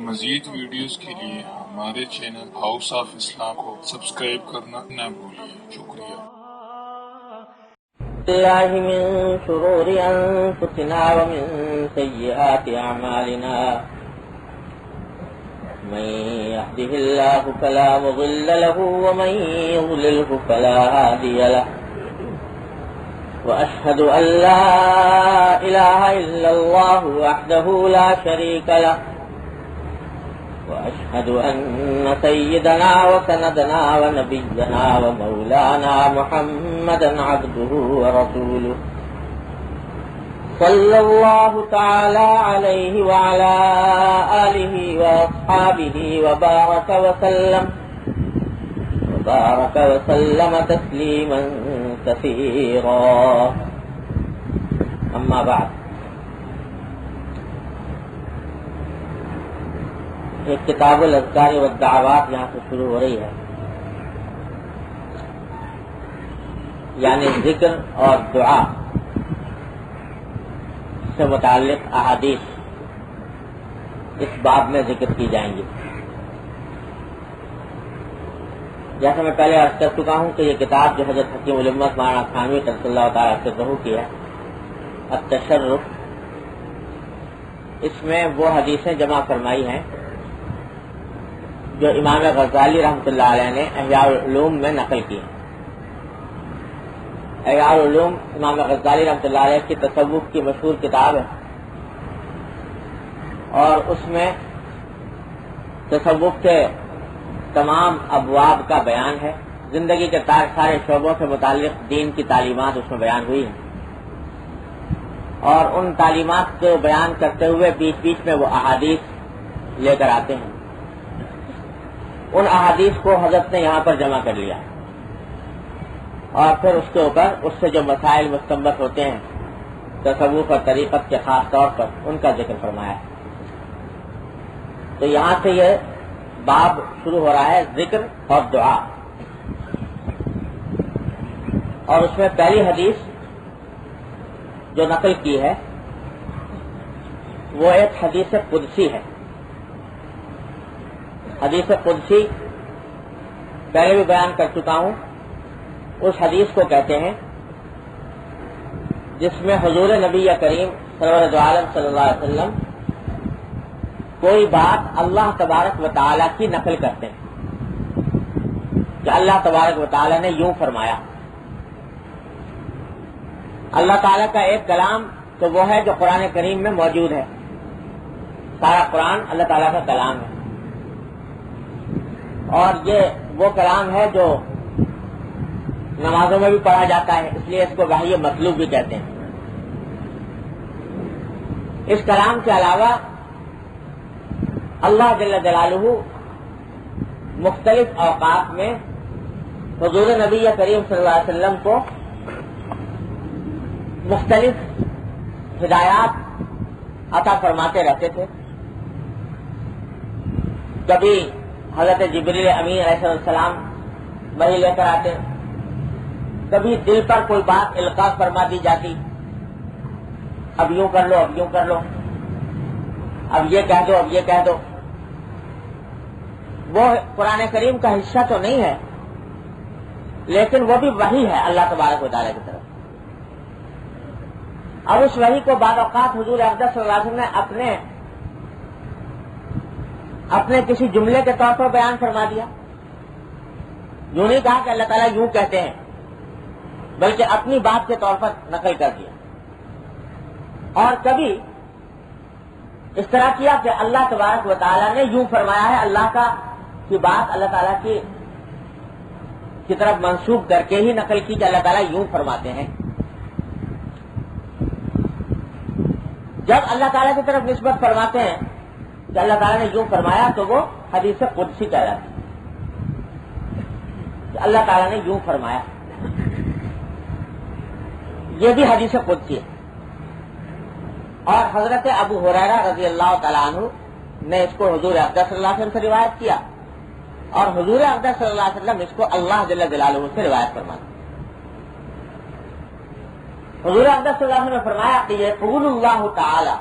مزید ویڈیوز کے لیے ہمارے چینل ہاؤس آف اسلام کو سبسکرائب کرنا نہ بھولیے۔ شکریہ۔ اللہ من شرور انفسنا ومن سیئات اعمالنا من يهده الله فلا مضل له ومن يضلله فلا هادي له وأشهد أن لا إله إلا الله وحده لا شريك له وأشهد أن سيدنا وسندنا ونبينا ومولانا محمدا عبده ورسوله صلى الله تعالى عليه وعلى آله وأصحابه وبارك وسلم تسليما كثيرا أما بعد۔ ایک کتاب الاذکار والدعوات یہاں سے شروع ہو رہی ہے، یعنی ذکر اور دعا سے متعلق احادیث اس باب میں ذکر کی جائیں گی۔ جیسا میں پہلے عرض کر چکا ہوں کہ یہ کتاب جو حضرت حکیم الامت مولانا تھانوی رضی اللہ تعالیٰ عنہ کی ہے، التشرف، اس میں وہ حدیثیں جمع فرمائی ہیں جو امام غزالی رحمۃ اللہ علیہ نے احیاء العلوم میں نقل کی ہیں۔ احیاء العلوم امام غزالی رحمۃ اللہ علیہ کی تصوف کی مشہور کتاب ہے، اور اس میں تصوف کے تمام ابواب کا بیان ہے، زندگی کے سارے شعبوں سے متعلق دین کی تعلیمات اس میں بیان ہوئی ہیں، اور ان تعلیمات کو بیان کرتے ہوئے بیچ بیچ میں وہ احادیث لے کر آتے ہیں۔ ان احادیث کو حضرت نے یہاں پر جمع کر لیا، اور پھر اس کے اوپر اس سے جو مسائل مستنبط ہوتے ہیں تصوف اور طریقت کے خاص طور پر، ان کا ذکر فرمایا ہے۔ تو یہاں سے یہ باب شروع ہو رہا ہے، ذکر اور دعا، اور اس میں پہلی حدیث جو نقل کی ہے وہ ایک حدیث قدسی ہے۔ حدیث قدسی پہلے بھی بیان کر چکا ہوں، اس حدیث کو کہتے ہیں جس میں حضور نبی کریم سرور عالم صلی اللہ علیہ وسلم کوئی بات اللہ تبارک و تعالیٰ کی نقل کرتے ہیں کہ اللہ تبارک و تعالیٰ نے یوں فرمایا۔ اللہ تعالیٰ کا ایک کلام تو وہ ہے جو قرآن کریم میں موجود ہے، سارا قرآن اللہ تعالیٰ کا کلام ہے، اور یہ وہ کلام ہے جو نمازوں میں بھی پڑھا جاتا ہے، اس لیے اس کو وحی مطلوب بھی کہتے ہیں۔ اس کلام کے علاوہ اللہ جل جلالہ مختلف اوقات میں حضور نبی کریم صلی اللہ علیہ وسلم کو مختلف ہدایات عطا فرماتے رہتے تھے۔ کبھی حضرت جبریل امین علیہ السلام وحی لے کر آتے، کبھی دل پر کوئی بات القاء فرما دی جاتی، اب یوں کر لو، اب یوں کر لو، اب یہ کہہ دو، اب یہ کہہ دو۔ وہ قرآن کریم کا حصہ تو نہیں ہے، لیکن وہ بھی وحی ہے اللہ تبارک و تعالیٰ کی طرف۔ اب اس وحی کو بعض اوقات حضور اقدس صلی اللہ علیہ وسلم نے اپنے کسی جملے کے طور پر بیان فرما دیا، یوں نہیں کہا کہ اللہ تعالیٰ یوں کہتے ہیں، بلکہ اپنی بات کے طور پر نقل کر دیا۔ اور کبھی اس طرح کیا کہ اللہ تبارک و تعالیٰ نے یوں فرمایا ہے، اللہ کی بات اللہ تعالیٰ کی طرف منسوب کر کے ہی نقل کی کہ اللہ تعالیٰ یوں فرماتے ہیں۔ جب اللہ تعالیٰ کی طرف نسبت فرماتے ہیں کہ اللہ تعالیٰ نے یوں فرمایا تو وہ حدیث قدسی کہلاتی ہے کہ اللہ تعالیٰ نے یوں فرمایا، یہ بھی حدیث قدسی ہے۔ اور حضرت ابو ہریرہ رضی اللہ تعالیٰ عنہ نے اس کو حضور اقدس صلی اللہ علیہ وسلم سے روایت کیا، اور حضور اقدس صلی اللہ علیہ وسلم اس کو اللہ جل جلالہ سے روایت فرماتے۔ حضور اقدس صلی اللہ علیہ وسلم نے فرمایا کہ یقول اللہ تعالی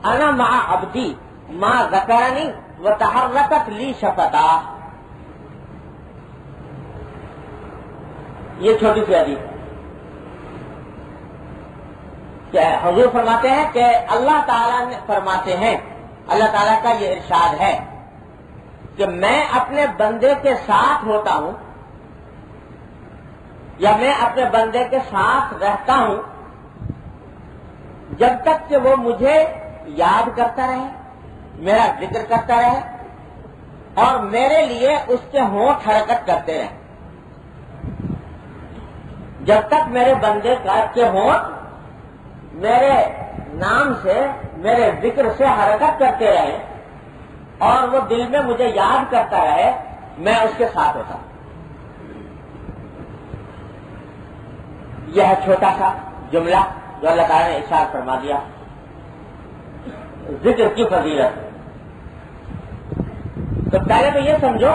انا مع عبدی ما ذکرنی وتحرکت لی شفتا. یہ چھوٹی سی حدیث ہے کہ حضور فرماتے ہیں کہ اللہ تعالیٰ نے فرماتے ہیں، اللہ تعالیٰ کا یہ ارشاد ہے کہ میں اپنے بندے کے ساتھ ہوتا ہوں یا میں اپنے بندے کے ساتھ رہتا ہوں جب تک کہ وہ مجھے یاد کرتا رہے، میرا ذکر کرتا رہے اور میرے لیے اس کے ہونٹ حرکت کرتے رہے. جب تک میرے بندے کے ہونٹ میرے نام سے، میرے ذکر سے حرکت کرتے رہے اور وہ دل میں مجھے یاد کرتا رہے، میں اس کے ساتھ ہوتا ہوں. یہ ہے چھوٹا سا جملہ جو اللہ تعالیٰ نے ارشاد فرما دیا ذکر کی فضیلت. تو پہلے تو یہ سمجھو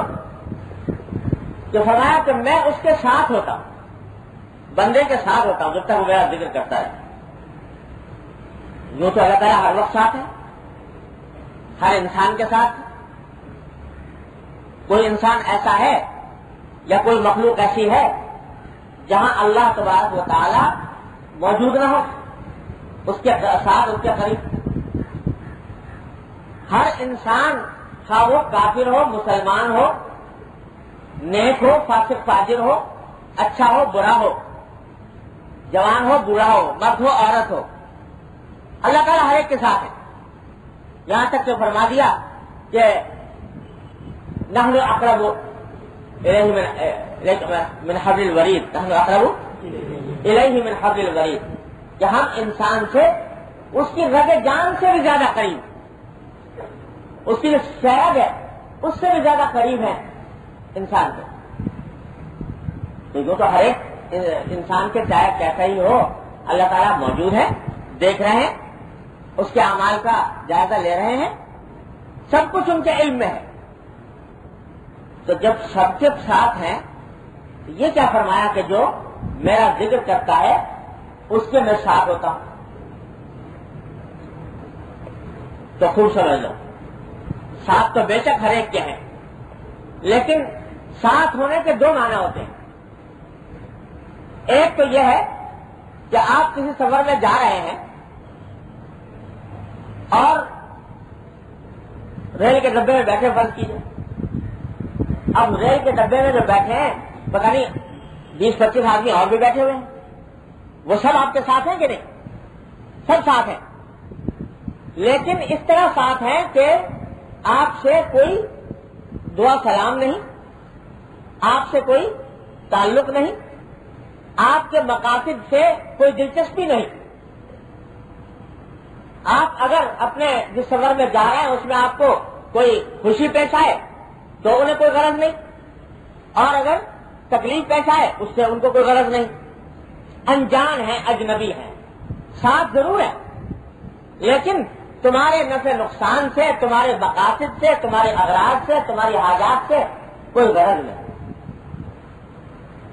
کہ فرمایا کہ میں اس کے ساتھ ہوتا ہوں، بندے کے ساتھ ہوتا ہوں جب تک وہ میرا ذکر کرتا ہے. یوں تو اللہ تعالیٰ ہر وقت ساتھ ہے، ہر انسان کے ساتھ. کوئی انسان ایسا ہے یا کوئی مخلوق ایسی ہے جہاں اللہ تبارک و تعالی موجود نہ ہو، اس کے ساتھ، اس کے قریب. ہر انسان خواہ وہ کافر ہو، مسلمان ہو، نیک ہو، فاسق فاجر ہو، اچھا ہو، برا ہو، جوان ہو، بوڑھا ہو، مرد ہو، عورت ہو، اللہ تعالیٰ ہر ایک کے ساتھ ہے. یہاں تک کہ فرما دیا کہ نحن اقرب الیہ من حبل الورید، نحن اقرب الیہ من حبل الورید، کہ ہم انسان سے اس کی رگ جان سے بھی زیادہ قریب، اس کی جو شہد ہے اس سے بھی زیادہ قریب ہے انسان کے. تو یہ تو ہر ایک انسان کے چاہے کیسا ہی ہو اللہ تعالیٰ موجود ہے، دیکھ رہے ہیں، اس کے اعمال کا جائزہ لے رہے ہیں، سب کچھ ان کے علم میں ہے. تو جب سب کے ساتھ ہیں تو یہ کیا فرمایا کہ جو میرا ذکر کرتا ہے اس کے میں ساتھ ہوتا ہوں. تو خوب سمجھ لو، ساتھ تو بے شک ہر ایک کے ہیں، لیکن ساتھ ہونے کے دو معنی ہوتے ہیں. ایک تو یہ ہے کہ آپ کسی سفر میں جا رہے ہیں اور ریل کے ڈبے میں بیٹھے، فرض کیجیے. اب ریل کے ڈبے میں جو بیٹھے ہیں پتہ نہیں 20-25 آدمی اور بھی بیٹھے ہوئے ہیں، وہ سب آپ کے ساتھ ہیں کہ نہیں؟ سب ساتھ ہیں، لیکن اس طرح ساتھ ہیں کہ آپ سے کوئی دعا سلام نہیں، آپ سے کوئی تعلق نہیں، آپ کے مقاصد سے کوئی دلچسپی نہیں. آپ اگر اپنے جس سفر میں جا رہے ہیں اس میں آپ کو کوئی خوشی پیش آئے تو انہیں کوئی غرض نہیں، اور اگر تکلیف پیش آئے اس سے ان کو کوئی غرض نہیں. انجان ہے، اجنبی ہے، ساتھ ضرور ہے، لیکن تمہارے نفع نقصان سے، تمہارے مقاصد سے، تمہارے اغراض سے، تمہاری حاجات سے کوئی غرض نہیں.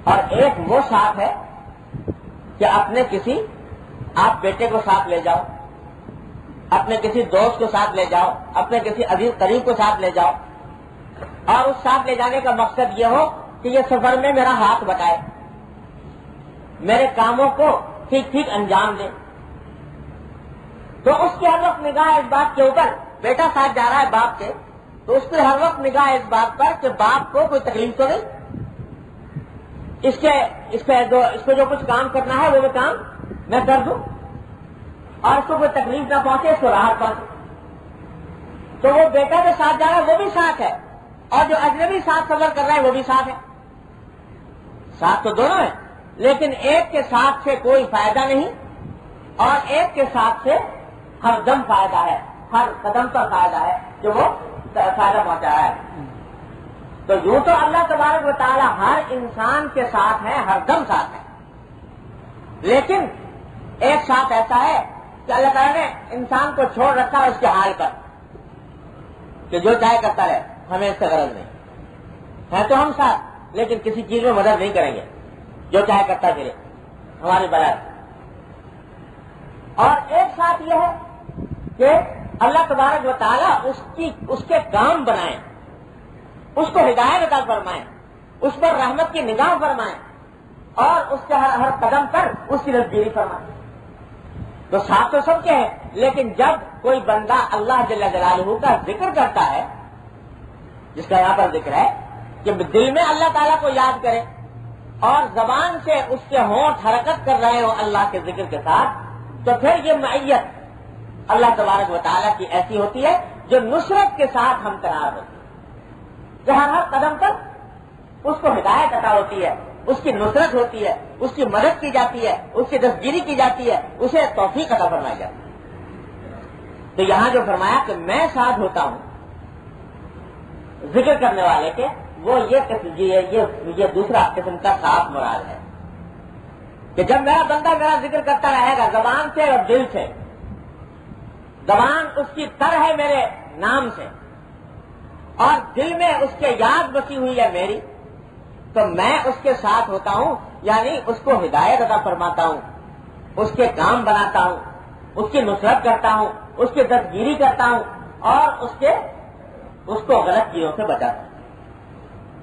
اور ایک وہ ساتھ ہے کہ اپنے کسی آپ بیٹے کو ساتھ لے جاؤ، اپنے کسی دوست کو ساتھ لے جاؤ، اپنے کسی عزیز قریب کو ساتھ لے جاؤ، اور اس ساتھ لے جانے کا مقصد یہ ہو کہ یہ سفر میں میرا ہاتھ بٹائے، میرے کاموں کو ٹھیک ٹھیک انجام دے. تو اس کی ہر وقت نگاہ اس بات کے اوپر، بیٹا ساتھ جا رہا ہے باپ کے، تو اس کی ہر وقت نگاہ اس بات پر کہ باپ کو کوئی تکلیف تو نہیں، اس کو جو کچھ کام کرنا ہے وہ کام میں کر دوں، اور اس کو کوئی تکلیف نہ پہنچے، اس کو راحت پہنچے. تو وہ بیٹا جو ساتھ جا رہا ہے وہ بھی ساتھ ہے، اور جو اجنبی ساتھ سفر کر رہا ہے وہ بھی ساتھ ہے. ساتھ تو دونوں ہیں، لیکن ایک کے ساتھ سے کوئی فائدہ نہیں اور ایک کے ساتھ سے ہر دم فائدہ ہے، ہر قدم پر فائدہ ہے جو وہ فائدہ پہنچا رہا ہے. تو یوں تو اللہ تبارک و تعالی ہر انسان کے ساتھ ہے، ہر دم ساتھ ہے، لیکن ایک ساتھ ایسا ہے کہ اللہ تعالیٰ نے انسان کو چھوڑ رکھا ہے اس کے حال پر کہ جو چاہے کرتا رہے، ہمیں اس سے غرض نہیں ہے. تو ہم ساتھ، لیکن کسی چیز میں مدد نہیں کریں گے، جو چاہے کرتا پھرے ہماری بلائے. اور ایک ساتھ یہ ہے کہ اللہ تبارک و تعالیٰ اس کے کام بنائیں، اس کو ہدایت عطا فرمائیں، اس پر رحمت کی نگاہ فرمائیں اور اس کے ہر قدم پر اس کی نذکری فرمائیں. تو ساتھ تو سب کے ہیں، لیکن جب کوئی بندہ اللہ جل جلالہ کا ذکر کرتا ہے، جس کا یہاں پر ذکر ہے کہ دل میں اللہ تعالیٰ کو یاد کرے اور زبان سے اس کے ہونٹ حرکت کر رہے ہو اللہ کے ذکر کے ساتھ، تو پھر یہ معیت اللہ تبارک و تعالیٰ کی ایسی ہوتی ہے جو نصرت کے ساتھ ہمکنار ہوتی ہے، جہاں ہر قدم پر اس کو ہدایت عطا ہوتی ہے، اس کی نصرت ہوتی ہے، اس کی مدد کی جاتی ہے، اس کی دستگیری کی جاتی ہے، اسے توفیق عطا فرمائی جاتی ہے. تو یہاں جو فرمایا کہ میں ساتھ ہوتا ہوں ذکر کرنے والے کے، وہ یہ دوسرا قسم کا ساتھ مراد ہے کہ جب میرا بندہ میرا ذکر کرتا رہے گا زبان سے اور دل سے، زبان اس کی تر ہے میرے نام سے اور دل میں اس کے یاد بسی ہوئی ہے میری، تو میں اس کے ساتھ ہوتا ہوں، یعنی اس کو ہدایت عطا فرماتا ہوں، اس کے کام بناتا ہوں، اس کی نصرت کرتا ہوں، اس کی دستگیری کرتا ہوں اور اس کو غلط چیزوں سے بچاتا ہوں،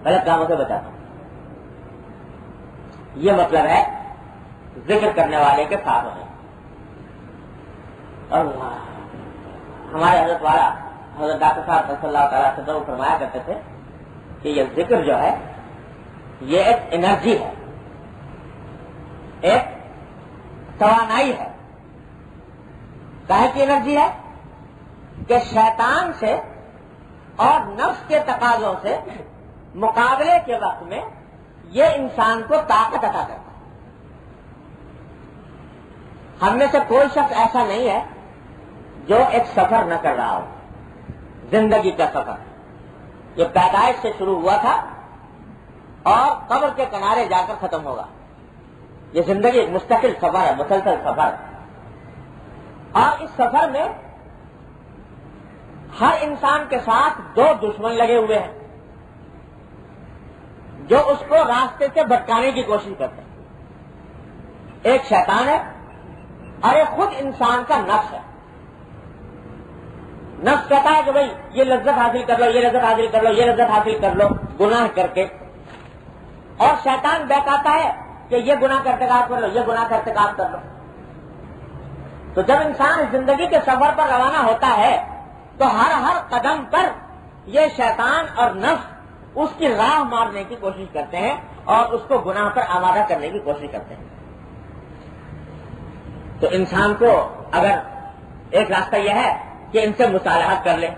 غلط کاموں سے بچاتا ہوں. یہ مطلب ہے ذکر کرنے والے کے ساتھ ہونے. اللہ ہمارے حضرت والا حضرت ڈاکٹر صاحب صلی اللہ تعالیٰ سے فرمایا کرتے تھے کہ یہ ذکر جو ہے یہ ایک انرجی ہے، ایک توانائی ہے. کاہے کی انرجی ہے کہ شیطان سے اور نفس کے تقاضوں سے مقابلے کے وقت میں یہ انسان کو طاقت عطا کرتا ہے. ہم میں سے کوئی شخص ایسا نہیں ہے جو ایک سفر نہ کر رہا ہو، زندگی کا سفر. یہ پیدائش سے شروع ہوا تھا اور قبر کے کنارے جا کر ختم ہوگا. یہ زندگی ایک مستقل سفر ہے، مسلسل سفر. اور اس سفر میں ہر انسان کے ساتھ دو دشمن لگے ہوئے ہیں جو اس کو راستے سے بھٹکانے کی کوشش کرتے ہیں. ایک شیطان ہے اور ایک خود انسان کا نفس ہے. نفس کہتا ہے کہ بھئی یہ لذت حاصل کر لو، یہ لذت حاصل کر لو، یہ لذت حاصل کر لو گناہ کر کے، اور شیطان بہکاتا ہے کہ یہ گناہ کا ارتکاب کر لو، یہ گناہ کا ارتکاب کر لو. تو جب انسان زندگی کے سفر پر روانہ ہوتا ہے تو ہر قدم پر یہ شیطان اور نفس اس کی راہ مارنے کی کوشش کرتے ہیں اور اس کو گناہ پر آمادہ کرنے کی کوشش کرتے ہیں. تو انسان کو اگر ایک راستہ یہ ہے کہ ان سے مصالحت کر لے،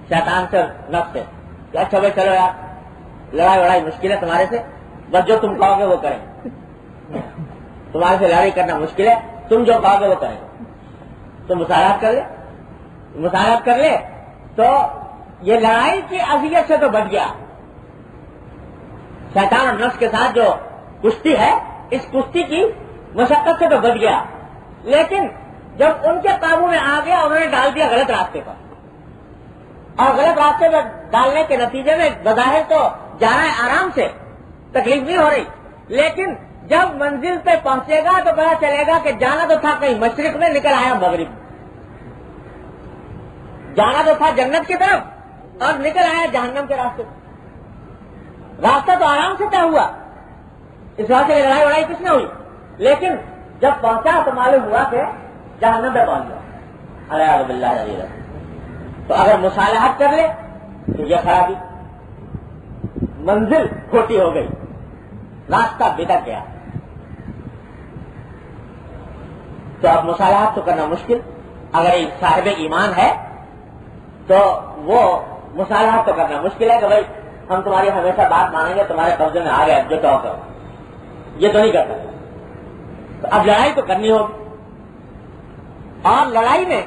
شیطان سے نفس سے، کہ اچھا بھائی چلو یار لڑائی وڑائی مشکل ہے تمہارے سے، بس جو تم کہو گے وہ کریں. تمہارے سے لڑائی کرنا مشکل ہے، تم جو کہو گے وہ کریں. تو مصالحت کر لے. مصالحت کر لے تو یہ لڑائی کی اذیت سے تو بچ گیا. شیطان اور نفس کے ساتھ جو کشتی ہے اس کشتی کی مشقت سے تو بچ گیا، لیکن جب ان کے قابو میں آ گیا انہوں نے ڈال دیا غلط راستے پر، اور غلط راستے پر ڈالنے کے نتیجے میں بظاہر تو جا رہا ہے آرام سے، تکلیف نہیں ہو رہی، لیکن جب منزل پہ پہنچے گا تو پتا چلے گا کہ جانا تو تھا کہیں مشرق میں، نکل آیا مغرب. جانا تو تھا جنت کی طرف اور نکل آیا جہنم کے راستے. راستہ تو آرام سے طے ہوا، اس وجہ سے لڑائی وڑائی کچھ نہ ہوئی، لیکن جب پہنچا تو معلوم ہوا کہ جہنم پہ پہنچ گیا. الحمد باللہ. تو اگر مصالحت کر لے تو یہ خرابی، منزل کھوٹی ہو گئی، راستہ بھٹک گیا. تو اب مصالحت تو کرنا مشکل. اگر ایک صاحب ایمان ہے تو وہ مصالحت تو کرنا مشکل ہے کہ بھائی ہم تمہاری ہمیشہ بات مانیں گے، تمہارے قبضے میں آ گئے جو چاہو کرو، یہ تو نہیں کر سکتے. تو اب لڑائی تو کرنی ہوگی، اور لڑائی میں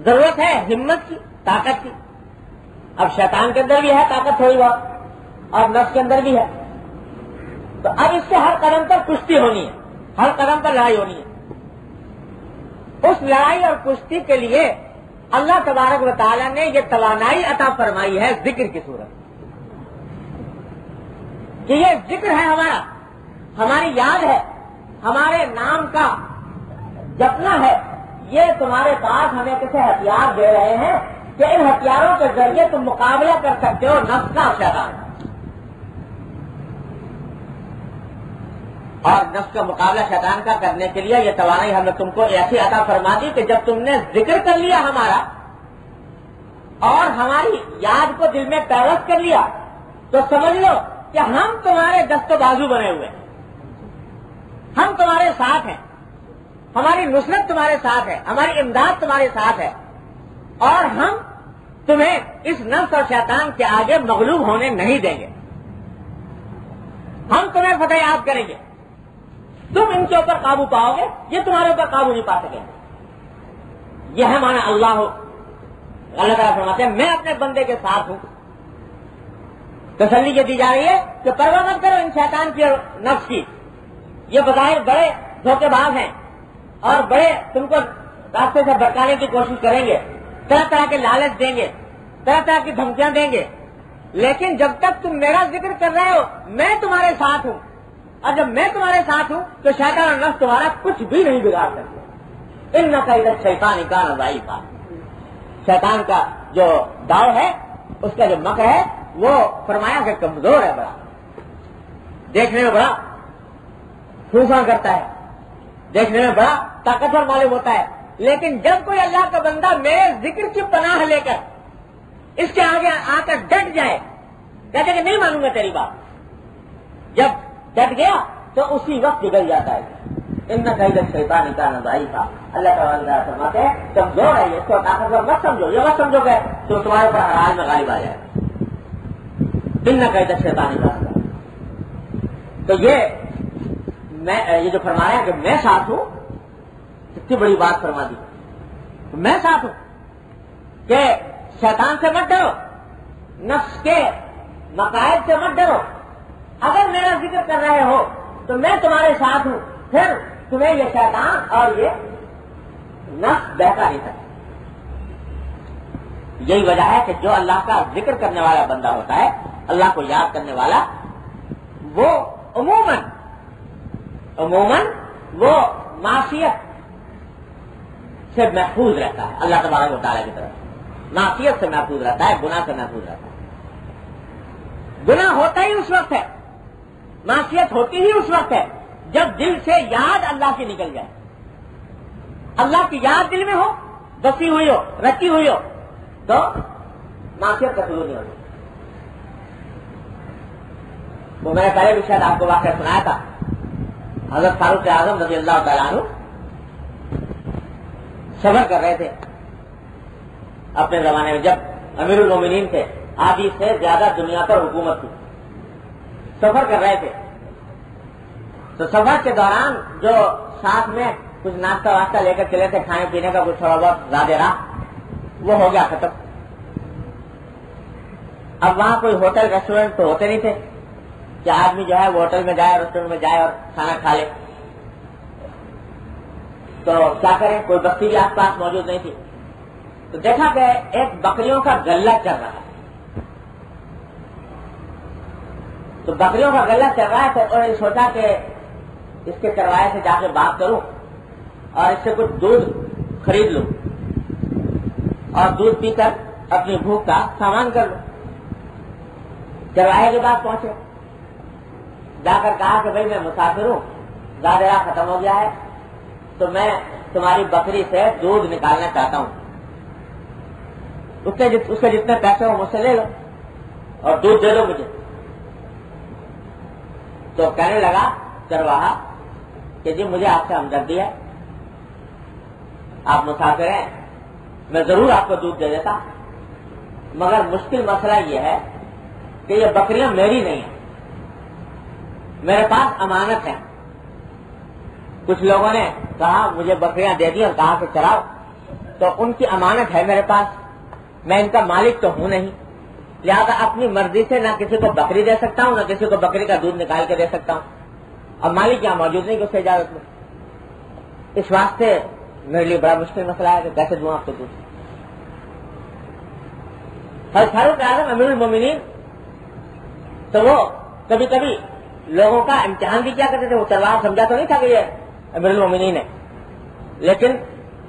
ضرورت ہے ہمت کی، طاقت کی. اب شیطان کے اندر بھی ہے طاقت تھوڑی بہت اور نفس کے اندر بھی ہے. تو اب اس سے ہر قدم پر کشتی ہونی ہے، ہر قدم پر لڑائی ہونی ہے. اس لڑائی اور کشتی کے لیے اللہ تبارک و تعالیٰ نے یہ توانائی عطا فرمائی ہے ذکر کی صورت، کہ یہ ذکر ہے ہمارا، ہماری یاد ہے، ہمارے نام کا جپنا ہے، یہ تمہارے پاس ہمیں کیسے ہتھیار دے رہے ہیں کہ ان ہتھیاروں کے ذریعے تم مقابلہ کر سکتے ہو نفس کا اور شیطان کا. اور نفس کا مقابلہ شیطان کا کرنے کے لیے یہ توانائی ہم نے تم کو ایسی عطا فرما دی کہ جب تم نے ذکر کر لیا ہمارا اور ہماری یاد کو دل میں پیوست کر لیا تو سمجھ لو کہ ہم تمہارے دست و بازو بنے ہوئے ہیں, ہم تمہارے ساتھ ہیں, ہماری نصرت تمہارے ساتھ ہے, ہماری امداد تمہارے ساتھ ہے, اور ہم تمہیں اس نفس اور شیطان کے آگے مغلوب ہونے نہیں دیں گے. ہم تمہیں فتح یاب کریں گے, تم ان کے اوپر قابو پاؤ گے, یہ تمہارے اوپر قابو نہیں پا سکیں گے. یہ ہے مانا اللہ تعالیٰ فرماتے ہیں میں اپنے بندے کے ساتھ ہوں. تسلی یہ دی جا رہی ہے کہ پرواہ مت کرو ان شیطان کی اور نفس کی, یہ بظاہر بڑے دھوکے باز ہیں اور بڑے تم کو راستے سے بھٹکانے کی کوشش کریں گے, طرح طرح کے لالچ دیں گے, طرح طرح کی دھمکیاں دیں گے, لیکن جب تک تم میرا ذکر کر رہے ہو میں تمہارے ساتھ ہوں, اور جب میں تمہارے ساتھ ہوں تو شیطان اور نفس تمہارا کچھ بھی نہیں بگاڑ سکتے. ان نقید شیطان کا ضعیفہ, شیطان کا جو داؤ ہے اس کا جو مکر ہے وہ فرمایا کہ کمزور ہے, بڑا دیکھنے میں بڑا پھوسا کرتا ہے, دیکھنے میں بڑا طاقتور معلوم ہوتا ہے, لیکن جب کوئی اللہ کا بندہ میرے ذکر کی پناہ لے کر اس کے آگے آ کر ڈٹ جائے, کہتے کہ نہیں مانوں گا تیری بات, جب ڈٹ گیا تو اسی وقت بگڑ جاتا ہے. ان قید شیطان کا ضعیفہ, اللہ تعالیٰ فرماتے ہیں کمزور ہے یہ, اس کو طاقتور مت سمجھو, یہ مت سمجھو گے تو تمہارے اوپر ہر حال میں غالب آ جائے. ان قید شیطان کا, تو یہ جو فرما رہے ہیں کہ میں ساتھ ہوں, اتنی بڑی بات فرما دی, میں ساتھ ہوں کہ شیطان سے مت ڈرو, نفس کے مقاصد سے مت ڈرو, اگر میرا ذکر کر رہے ہو تو میں تمہارے ساتھ ہوں, پھر تمہیں یہ شیطان اور یہ نفس بہکا نہیں سکتا. یہی وجہ ہے کہ جو اللہ کا ذکر کرنے والا بندہ ہوتا ہے, اللہ کو یاد کرنے والا, وہ عموماً وہ معصیت سے محفوظ رہتا ہے. اللہ تبارک و تعالیٰ کی طرف معصیت سے محفوظ رہتا ہے, گناہ سے محفوظ رہتا ہے. گناہ ہوتا ہی اس وقت ہے, معصیت ہوتی ہی اس وقت ہے جب دل سے یاد اللہ کی نکل جائے. اللہ کی یاد دل میں ہو, بسی ہوئی ہو, رکھی ہوئی ہو, تو معصیت کا شروع نہیں ہوتی. وہ میں نے پہلے بھی شاید آپ کو واقعہ سنایا تھا. حضرت فاروق اعظم رضی اللہ تعالیٰ عنہ سفر کر رہے تھے اپنے زمانے میں, جب امیر المومنین تھے, آدھی سے زیادہ دنیا پر حکومت تھی, سفر کر رہے تھے. تو سفر کے دوران جو ساتھ میں کچھ ناشتہ واشتہ لے کر چلے تھے, کھانے پینے کا کچھ تھوڑا بہت زیادہ رہا, وہ ہو گیا ختم. اب وہاں کوئی ہوٹل ریسٹورینٹ تو ہوتے نہیں تھے کہ آدمی جو ہے وہ ہوٹل میں جائے, ریسٹورینٹ میں جائے اور کھانا کھا لے. تو کیا کریں, کوئی بستی بھی آس پاس موجود نہیں تھی. تو دیکھا کہ ایک بکریوں کا غلہ چل رہا ہے. تو بکریوں کا غلہ چل رہا ہے, اور سوچا کہ اس کے چرواہے سے جا کے بات کروں اور اس سے کچھ دودھ خرید لوں اور دودھ پی کر اپنی بھوک کا سامان کر لوں. چرواہے کے پاس پہنچے, جا کر کہا کہ بھائی میں مسافر ہوں, زیادہ ختم ہو گیا ہے, تو میں تمہاری بکری سے دودھ نکالنا چاہتا ہوں, اس کے جتنے پیسے ہو مجھ سے لے لو اور دودھ دے دو مجھے. تو کہنے لگا چرواہا کہ جی مجھے آپ سے ہمدردی ہے, آپ مسافر ہیں, میں ضرور آپ کو دودھ دے دیتا, مگر مشکل مسئلہ یہ ہے کہ یہ بکریاں میری نہیں ہیں, میرے پاس امانت ہے. کچھ لوگوں نے کہا مجھے بکریاں دے دی اور کہا کہ چراؤ, تو ان کی امانت ہے میرے پاس, میں ان کا مالک تو ہوں نہیں, لہذا اپنی مرضی سے نہ کسی کو بکری دے سکتا ہوں, نہ کسی کو بکری کا دودھ نکال کے دے سکتا ہوں. اب مالک یہاں موجود نہیں کہ اسے اجازت میں. اس واسطے میرے لیے بڑا مشکل مسئلہ ہے کہ کیسے دوں آپ کو دودھ. فاروق اعظم امیر المومنین, تو وہ کبھی کبھی لوگوں کا امتحان بھی کیا کرتے تھے. وہ چرواہا سمجھا تو نہیں تھا کہ یہ امیر المومنین ہے, لیکن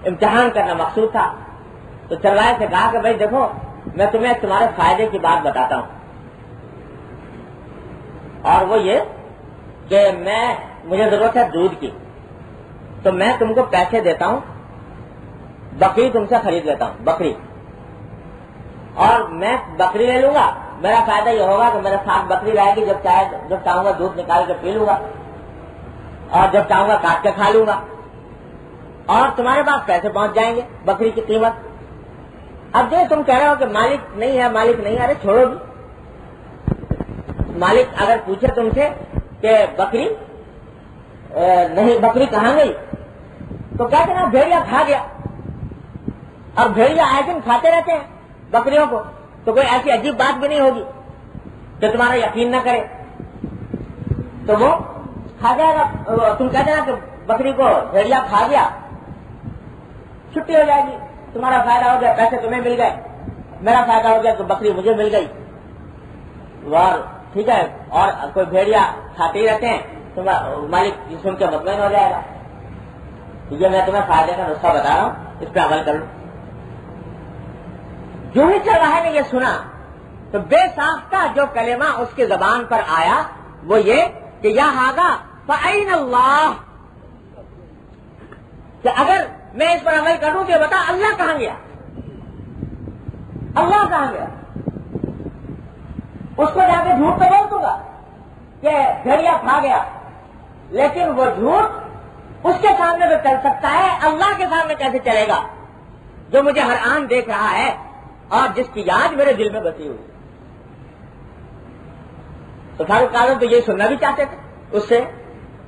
امتحان کرنا مقصود تھا. تو چرواہے سے کہا کہ بھائی دیکھو میں تمہیں تمہارے فائدے کی بات بتاتا ہوں, اور وہ یہ کہ مجھے ضرورت ہے دودھ کی, تو میں تم کو پیسے دیتا ہوں, بکری تم سے خرید لیتا ہوں, بکری, اور میں بکری لے لوں گا. میرا فائدہ یہ ہوگا کہ میرے ساتھ بکری رہے گی, جب چاہوں گا دودھ نکال کے پی لوں گا, اور جب چاہوں گا کاٹ کے کھا لوں گا, اور تمہارے پاس پیسے پہنچ جائیں گے بکری کی قیمت. اب جو تم کہہ رہے ہو کہ مالک نہیں ہے, مالک نہیں ہے, ارے چھوڑو بھی. مالک اگر پوچھے تم سے کہ بکری نہیں, بکری کہاں گئی, تو کہتے ہیں بھیڑیا کھا گیا. اور بھیڑیا آئے دن کھاتے رہتے ہیں بکریوں کو, تو کوئی ایسی عجیب بات بھی نہیں ہوگی کہ تمہارا یقین نہ کرے, تو وہ کھا جائے گا. تم کہتے ہیں کہ بکری کو بھیڑیا کھا گیا, چھٹی ہو جائے گی, تمہارا فائدہ ہو گیا, پیسے تمہیں مل گئے, میرا فائدہ ہو گیا تو بکری مجھے مل گئی. اور ٹھیک ہے, اور کوئی بھیڑیا کھاتے ہی رہتے ہیں, تو مالک سن کے مطمئن ہو جائے گا. یہ میں تمہیں فائدے کا نسخہ بتا رہا ہوں, اس پہ عمل کر لوں. جو ہی چرواہے نے یہ سنا تو بے ساختہ جو کلمہ اس کی زبان پر آیا وہ یہ کہ یا ہاگا فَأَيْنَ اللَّهُ, کہ اگر میں اس پر عمل کروں تو بتا اللہ کہاں گیا, اللہ کہاں گیا. اس کو جا کے جھوٹ تو بول دوں گا کہ بھیڑیا کھا گیا, لیکن وہ جھوٹ اس کے سامنے تو چل سکتا ہے, اللہ کے سامنے کیسے چلے گا جو مجھے ہر آن دیکھ رہا ہے اور جس کی یاد میرے دل میں بسی ہوئی. تو فاروق اعظم تو یہ سننا بھی چاہتے تھے اس سے,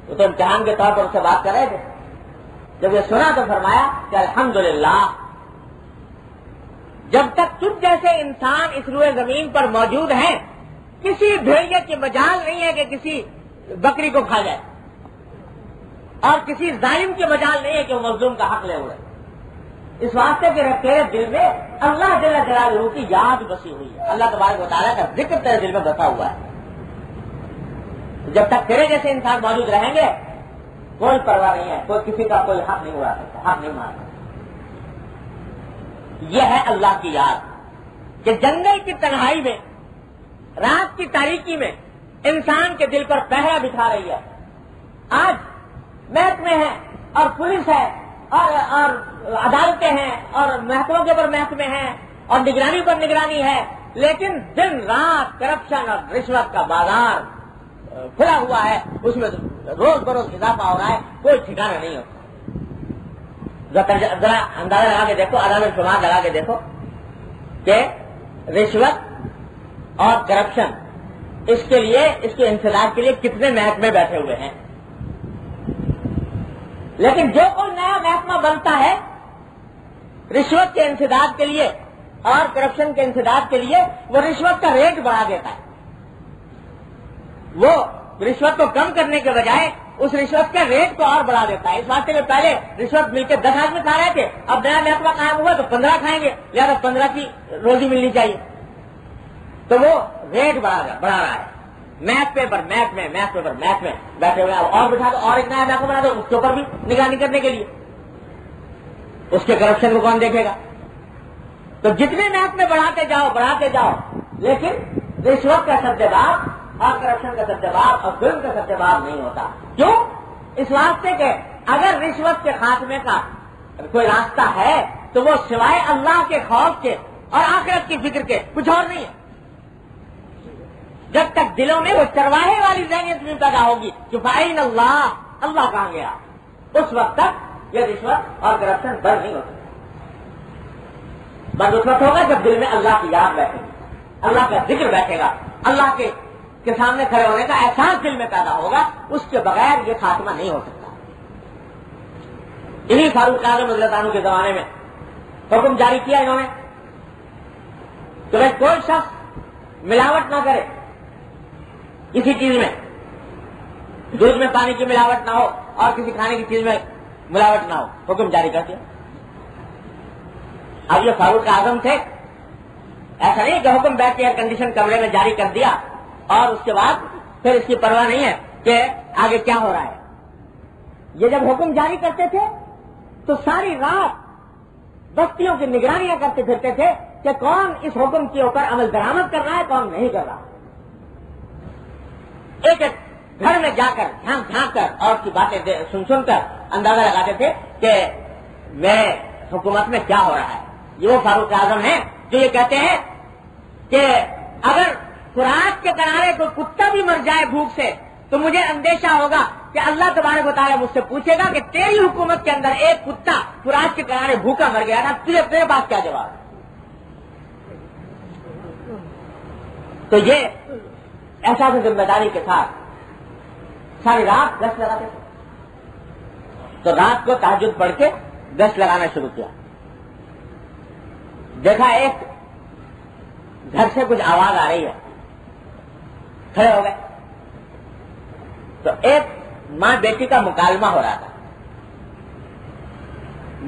وہ تو امتحان کے طور پر اس سے بات کر رہے تھے. جب یہ سنا تو فرمایا کہ الحمدللہ, جب تک تم جیسے انسان اس روئے زمین پر موجود ہیں کسی بھیڑیے کی مجال نہیں ہے کہ کسی بکری کو کھا جائے, اور کسی ظالم کی مجال نہیں ہے کہ وہ مظلوم کا حق لے ہوئے. اس واسطے کہ تیرے دل میں اللہ جل جلالہ کی یاد بسی ہوئی ہے, اللہ تبارک و تعالیٰ کا ذکر تیرے دل میں بسا ہوا ہے. جب تک تیرے جیسے انسان موجود رہیں گے کوئی پرواہ نہیں ہے, کوئی کسی کا کوئی حق نہیں اڑا سکتا, حق نہیں مار سکتا. یہ ہے اللہ کی یاد کہ جنگل کی تنہائی میں, رات کی تاریکی میں انسان کے دل پر پہرا بٹھا رہی ہے. آج محکمے ہیں اور پولیس ہے اور عدالتیں ہیں اور محکموں کے اوپر محکمے ہیں اور نگرانی پر نگرانی ہے, لیکن دن رات کرپشن اور رشوت کا بازار کھلا ہوا ہے, اس میں روز بروز اضافہ ہو رہا ہے, کوئی ٹھکانا نہیں ہوتا. ذرا اندازہ لگا کے دیکھو, عدالت شمار لگا کے دیکھو کہ رشوت اور کرپشن اس کے لیے, اس کے انسداد کے لیے کتنے محکمے بیٹھے ہوئے ہیں. لیکن جو کوئی نیا محکمہ بنتا ہے رشوت کے انسداد کے لیے اور کرپشن کے انسداد کے لیے, وہ رشوت کا ریٹ بڑھا دیتا ہے. وہ رشوت کو کم کرنے کے بجائے اس رشوت کے ریٹ کو اور بڑھا دیتا ہے. اس واسطے میں پہلے رشوت مل کے 10 آدمی کھا رہے تھے, اب نیا محکمہ قائم ہوا تو 15 کھائیں گے, لہٰذا 15 کی روزی ملنی چاہیے, تو وہ ریٹ بڑھا رہا ہے. محکمے پر محکمے بیٹھے ہوئے, اور بٹھا دو, اور ایک نیا محکمہ بنا دو اس کے اوپر بھی نگرانی کرنے کے لیے. اس کے کرپشن کو کون دیکھے گا؟ تو جتنے محکمے بڑھاتے جاؤ, لیکن رشوت کا سدباب اور کرپشن کا سدباب اور ظلم کا سدباب نہیں ہوتا. کیوں؟ اس واسطے کہ اگر رشوت کے خاتمے کا کوئی راستہ ہے تو وہ سوائے اللہ کے خوف کے اور آخرت کی فکر کے کچھ اور نہیں ہے. جب تک دلوں میں وہ چرواہے والی ذہنیت بھی پیدا ہوگی کہ فَأَيْنَ اللَّهُ, اللہ کہاں گیا, اس وقت تک یہ رشوت اور کرپشن بند نہیں ہو سکتا. بند اس وقت ہوگا جب دل میں اللہ کی یاد بیٹھے گی, اللہ کا ذکر بیٹھے گا, اللہ کے سامنے کھڑے ہونے کا احساس دل میں پیدا ہوگا. اس کے بغیر یہ خاتمہ نہیں ہو سکتا. انہی فاروق اعظم رضی اللہ عنہ کے زمانے میں حکم جاری کیا انہوں نے کہ بھائی کوئی شخص ملاوٹ نہ کرے کسی چیز میں, دودھ میں پانی کی ملاوٹ نہ ہو اور کسی کھانے کی چیز میں ملاوٹ نہ ہو. حکم جاری کر دیا. اب یہ فاروق اعظم تھے, ایسا نہیں کہ حکم بیٹھ کے ایئر کنڈیشن کمرے میں جاری کر دیا اور اس کے بعد پھر اس کی پرواہ نہیں ہے کہ آگے کیا ہو رہا ہے. یہ جب حکم جاری کرتے تھے تو ساری رات بستیوں کی نگرانیاں کرتے پھرتے تھے کہ کون اس حکم کے اوپر عمل درآمد کر رہا ہے، کون نہیں کر رہا. ایک ایک گھر میں جا کر جھانک جھانک کر اور کی باتیں سن سن کر اندازہ لگاتے تھے کہ میں حکومت میں کیا ہو رہا ہے. یہ وہ فاروق اعظم ہیں جو یہ کہتے ہیں کہ اگر فرات کے کنارے کوئی کتا بھی مر جائے بھوک سے تو مجھے اندیشہ ہوگا کہ اللہ تبارک و تعالیٰ مجھ سے پوچھے گا کہ تیری حکومت کے اندر ایک کتا فرات کے کنارے بھوکا مر گیا تھا، تیرے پاس کیا جواب. تو یہ احساس ذمہ داری کے ساتھ ساری رات گشت لگاتے تھے. تو رات کو تہجد پڑھ کے گشت لگانا شروع کیا. دیکھا ایک گھر سے کچھ آواز آ رہی ہے، کھڑے ہو گئے. تو ایک ماں بیٹی کا مکالمہ ہو رہا تھا.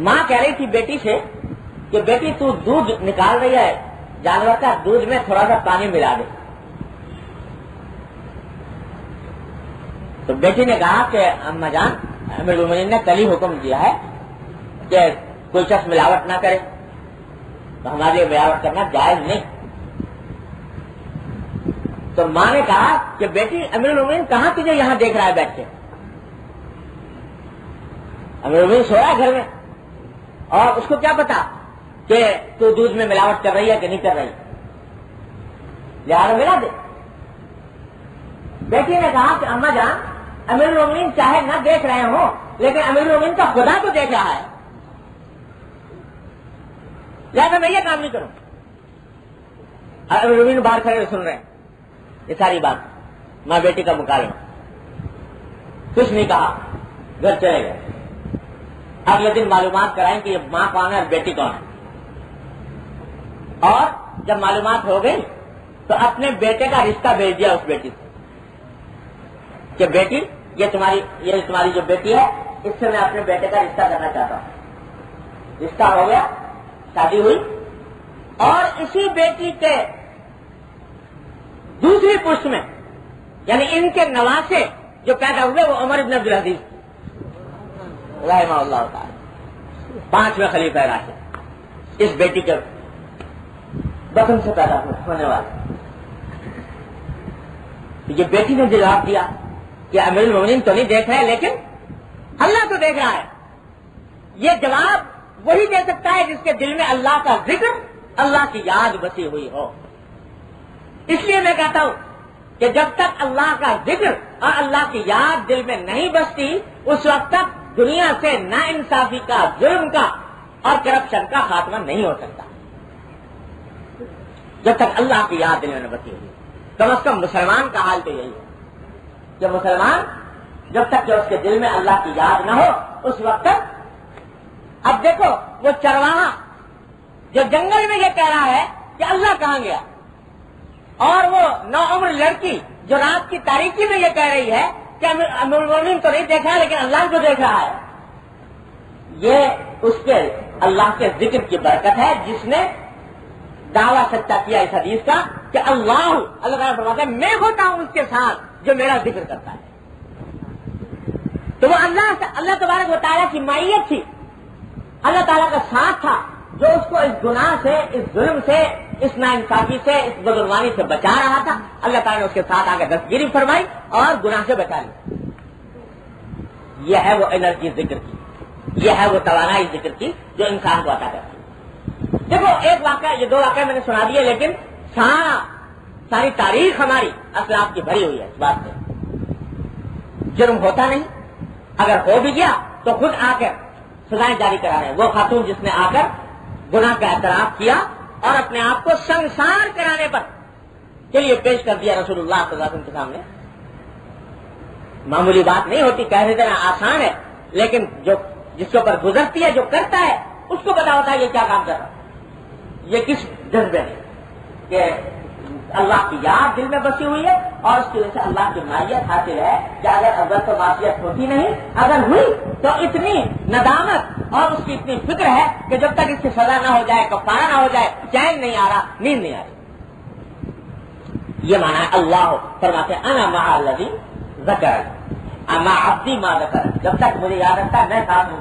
ماں کہہ رہی تھی بیٹی سے کہ بیٹی تو دودھ نکال رہی ہے جانور کا، دودھ میں تھوڑا سا پانی ملا دے. تو بیٹی نے کہا کہ اما جان، امیر المومنین نے کل ہی حکم دیا ہے کہ کوئی شخص ملاوٹ نہ کرے، تو ہمارے لیے ملاوٹ کرنا جائز نہیں. تو ماں نے کہا کہ بیٹی امیر المومنین کہاں تجھے یہاں دیکھ رہا ہے بیٹھ کے؟ امیر المومنین سو رہا ہے گھر میں، اور اس کو کیا پتا کہ تو دودھ میں ملاوٹ کر رہی ہے کہ نہیں کر رہی، لہٰذا ملا دے. بیٹی نے کہا کہ اما جان، امیر المومنین چاہے نہ دیکھ رہے ہوں لیکن امیر المومنین کا خدا تو دیکھ رہا ہے، لہٰذا میں یہ کام نہیں کروں. امیر المومنین باہر کھڑے سن رہے ہیں یہ ساری بات، ماں بیٹی کا مکالمہ. کچھ نہیں کہا، گھر چلے گئے. اگلے دن معلومات کرائیں کہ یہ ماں کون ہے اور بیٹی کون ہے. اور جب معلومات ہو گئی تو اپنے بیٹے کا رشتہ بھیج دیا اس بیٹی سے کہ بیٹی یہ تمہاری جو بیٹی ہے اس سے میں اپنے بیٹے کا رشتہ کرنا چاہتا ہوں. رشتہ ہو گیا، شادی ہوئی. اور اسی بیٹی کے دوسری پشت میں یعنی ان کے نواسے جو پیدا ہوئے وہ عمر بن عبدالعزیز رحمہ اللہ تعالی، 5ویں خلیفہ راشد، اس بیٹی کے بطن سے پیدا ہونے والے. یہ بیٹی نے جواب دیا کہ امیر المومنین تو نہیں دیکھ رہے لیکن اللہ تو دیکھ رہا ہے. یہ جواب وہی دے سکتا ہے جس کے دل میں اللہ کا ذکر، اللہ کی یاد بسی ہوئی ہو. اس لیے میں کہتا ہوں کہ جب تک اللہ کا ذکر اور اللہ کی یاد دل میں نہیں بستی اس وقت تک دنیا سے نا انصافی کا، ظلم کا اور کرپشن کا خاتمہ نہیں ہو سکتا. جب تک اللہ کی یاد دل میں نہ بسی ہوئی. کم از کم مسلمان کا حال تو یہی ہے کہ مسلمان جب تک کہ اس کے دل میں اللہ کی یاد نہ ہو اس وقت تک. اب دیکھو وہ چرواہا جو جنگل میں یہ کہہ رہا ہے کہ اللہ کہاں گیا، اور وہ نوعمر لڑکی جو رات کی تاریکی میں یہ کہہ رہی ہے کہ امیر المومنین تو نہیں دیکھ رہا لیکن اللہ کو دیکھ رہا ہے. یہ اس کے اللہ کے ذکر کی برکت ہے جس نے دعویٰ سچا کیا اس حدیث کا کہ اللہ تعالیٰ فرماتا ہے میں ہوتا ہوں اس کے ساتھ جو میرا ذکر کرتا ہے. تو وہ اللہ تبارک و تعالیٰ کی مائیت تھی، اللہ تعالیٰ کا ساتھ تھا جو اس کو اس گناہ سے، اس ظلم سے، اس ناانصافی سے، اس بدعنوانی سے بچا رہا تھا. اللہ تعالیٰ نے اس کے ساتھ آ کے دستگیری فرمائی اور گناہ سے بچا لی. یہ ہے وہ انرجی ذکر کی، یہ ہے وہ توانائی ذکر کی جو انسان کو عطا کرتی ہے. دیکھو ایک واقعہ، یہ 2 واقعہ میں نے سنا دیے لیکن ساری تاریخ ہماری اسلاف کی بھری ہوئی ہے اس بات سے. جرم ہوتا نہیں، اگر ہو بھی گیا تو خود آ کر سزائیں جاری کرا رہے ہیں. وہ خاتون جس نے آ کر گناہ کا اعتراف کیا اور اپنے آپ کو سنسار کرانے پر کے لیے پیش کر دیا رسول اللہ صلی اللہ علیہ وسلم کے سامنے. معمولی بات نہیں ہوتی، کہہ دینا آسان ہے لیکن جس کے اوپر گزرتی ہے، جو کرتا ہے اس کو پتا ہوتا ہے یہ کیا کام کر رہا ہے. یہ کس جذبے میں کہ اللہ کی یاد دل میں بسی ہوئی ہے اور اس کی وجہ سے اللہ کی مائیت حاصل ہے کہ اگر اول تو معصیت ہوتی نہیں، اگر ہوئی تو اتنی ندامت اور اس کی اتنی فکر ہے کہ جب تک اس کی سزا نہ ہو جائے، کفارہ نہ ہو جائے، چین نہیں آ رہا، نیند نہیں آ رہی. یہ مانا ہے اللہ فرماتے انا مع الذی ذکر، اما عبدی ما ذکر، جب تک مجھے یاد رکھتا ہے میں ساتھ ہوں.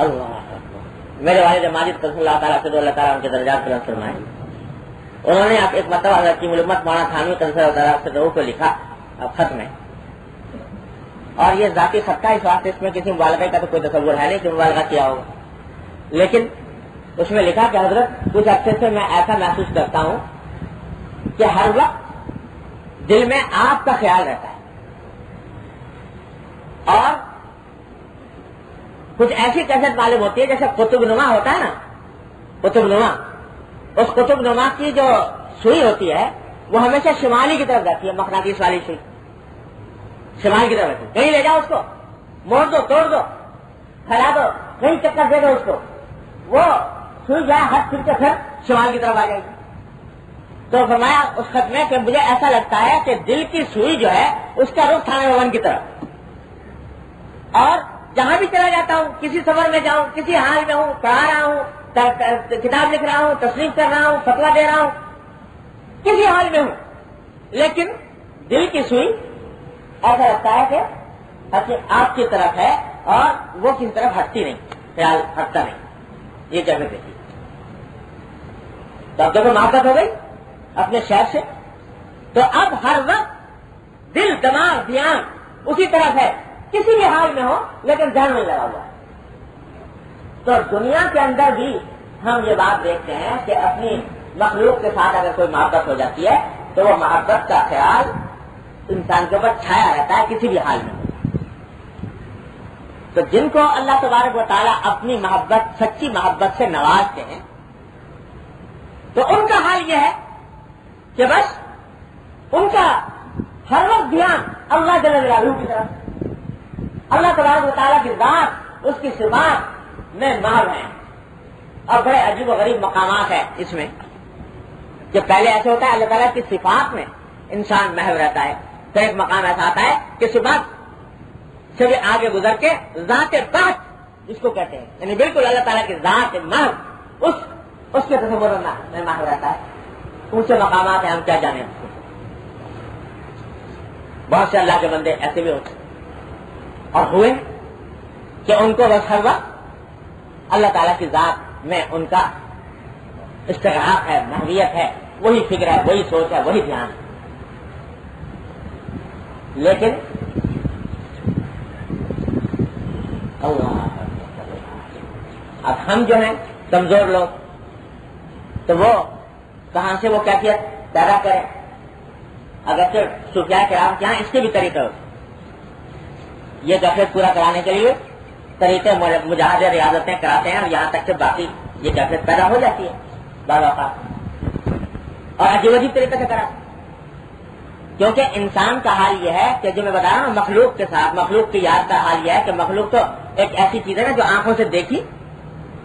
اللہ میرے والد ماجد قسم اللہ تعالیٰ سے اللہ تعالیٰ ان کے درجات بلند فرمائے. انہوں نے ایک مرتبہ حضرت کی ملمت مولانا تھانوی قسم اللہ تعالیٰ سے کو لکھا خط میں, اور یہ ذاتی خط کا اس واسطے اس میں کسی مبالغے کا تو کوئی تصور ہے نہیں کہ مبالغہ کیا ہوگا, لیکن اس میں لکھا کہ حضرت کچھ عرصے سے میں ایسا محسوس کرتا ہوں کہ ہر وقت دل میں آپ کا خیال رہتا ہے, اور کچھ ایسی کیفیت معلوم ہوتی ہے جیسے قطب نما ہوتا ہے نا, قطب نما, اس قطب نما کی جو سوئی ہوتی ہے وہ ہمیشہ شمالی کی طرف جاتی ہے, مقناطیس والی سوئی شمال کی طرف جاتی ہے. کہیں لے جاؤ اس کو, موڑ دو, توڑ دو, پھیلا دو, کہیں چکر دے دو اس کو, وہ سوئی جائے ہاتھ پھر کے پھر شمال کی طرف آ جائے گی. تو فرمایا اس خط میں کہ مجھے ایسا لگتا ہے کہ دل کی سوئی جو ہے اس کا رخ تھانے بھون کی طرف, اور جہاں بھی چلا جاتا ہوں, کسی سفر میں جاؤں, کسی حال میں ہوں, پڑھا رہا ہوں, کتاب لکھ رہا ہوں, تصنیف کر رہا ہوں, فتویٰ دے رہا ہوں, کسی حال میں ہوں, لیکن دل کی سوئی ایسا لگتا ہے کہ آپ کی طرف ہے اور وہ کسی طرف ہٹتی نہیں, خیال ہٹتا نہیں. یہ کیسے دیکھیے, تو اب دیکھو محبت ہو گئی اپنے شہر سے, تو اب ہر وقت دل دماغ دھیان اسی طرف ہے, کسی بھی حال میں ہو لیکن دھیان نہیں لگا ہوا. تو دنیا کے اندر بھی ہم یہ بات دیکھتے ہیں کہ اپنی مخلوق کے ساتھ اگر کوئی محبت ہو جاتی ہے تو وہ محبت کا خیال انسان کے اوپر چھایا رہتا ہے کسی بھی حال میں. تو جن کو اللہ تبارک و تعالیٰ اپنی محبت, سچی محبت سے نوازتے ہیں, تو ان کا حال یہ ہے کہ بس ان کا ہر وقت دھیان اللہ جل جلالہ کی طرف, اللہ تبارک و تعالیٰ کی ذات, اس کی صفات میں محو ہیں. اور بڑے عجیب و غریب مقامات ہیں اس میں کہ پہلے ایسے ہوتا ہے اللہ تعالیٰ کی صفات میں انسان محو رہتا ہے, تو ایک مقام ایسا آتا ہے کہ صفات سے بھی آگے گزر کے ذات بات اس کو کہتے ہیں, یعنی بالکل اللہ تعالیٰ کی ذات محو اس کے تصور میں محو رہتا ہے. اونچے مقامات ہیں, ہم کیا جانیں. بہت سے اللہ کے بندے ایسے بھی ہوتے اور ہوئے کہ ان کو بس ہر وقت اللہ تعالیٰ کی ذات میں ان کا استغراق ہے, محویت ہے, وہی فکر ہے, وہی سوچ ہے, وہی دھیان ہے. لیکن اب ہم جو ہیں کمزور لوگ, تو وہ کہاں سے وہ کیفیت پیدا کریں. اگرچہ صوفیاء کرام کے یہاں اس کے بھی طریقے ہوتے, یہ کیفیت پورا کرانے کے لیے طریقے مجاہدے ریاضتیں کراتے ہیں, اور یہاں تک کہ باقی یہ کیفیت پیدا ہو جاتی ہے بعض اوقات, اور عجیب عجیب طریقے سے کراتے. کیونکہ انسان کا حال یہ ہے کہ جو میں بتا رہا ہوں مخلوق کے ساتھ, مخلوق کی یاد کا حال یہ ہے کہ مخلوق تو ایک ایسی چیز ہے نا جو آنکھوں سے دیکھی,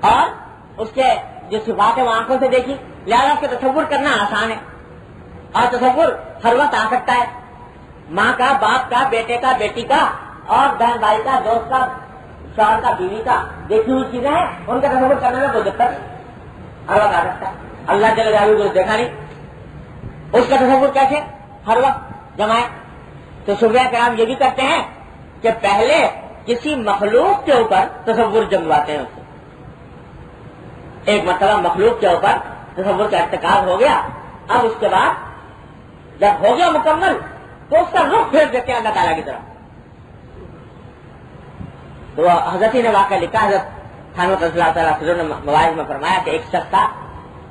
اور اس کے جو صفات ہے وہ آنکھوں سے دیکھی, لہٰذا اس کے تصور کرنا آسان ہے, اور تصور ہر وقت آ سکتا ہے. ماں کا, باپ کا, بیٹے کا, بیٹی کا, اور بہن بھائی کا, دوست کا, شوہر کا, بیوی کا, دیکھی ہوئی چیزیں ہیں, ان کا تصور کرنے میں کوئی دقت ہر وقت آ سکتا ہے. اللہ جل جلالہ کو دیکھا نہیں, اس کا تصور کیسے ہر وقت جمائے. تو صوفیاء کرام یہ بھی کرتے ہیں کہ پہلے کسی مخلوق کے اوپر تصور جمواتے ہیں. ایک مرتبہ مخلوق کے اوپر تصور کا ارتکاب ہو گیا, اب اس کے بعد جب ہو گیا مکمل تو اس کا رخ پھیر دیتے ہیں اللہ تعالیٰ کی طرف. تو حضرت نے واقعہ لکھا, حضرت تھانوی رضی اللہ تعالیٰ عنہ نے مواعظ میں فرمایا کہ ایک شخص تھا,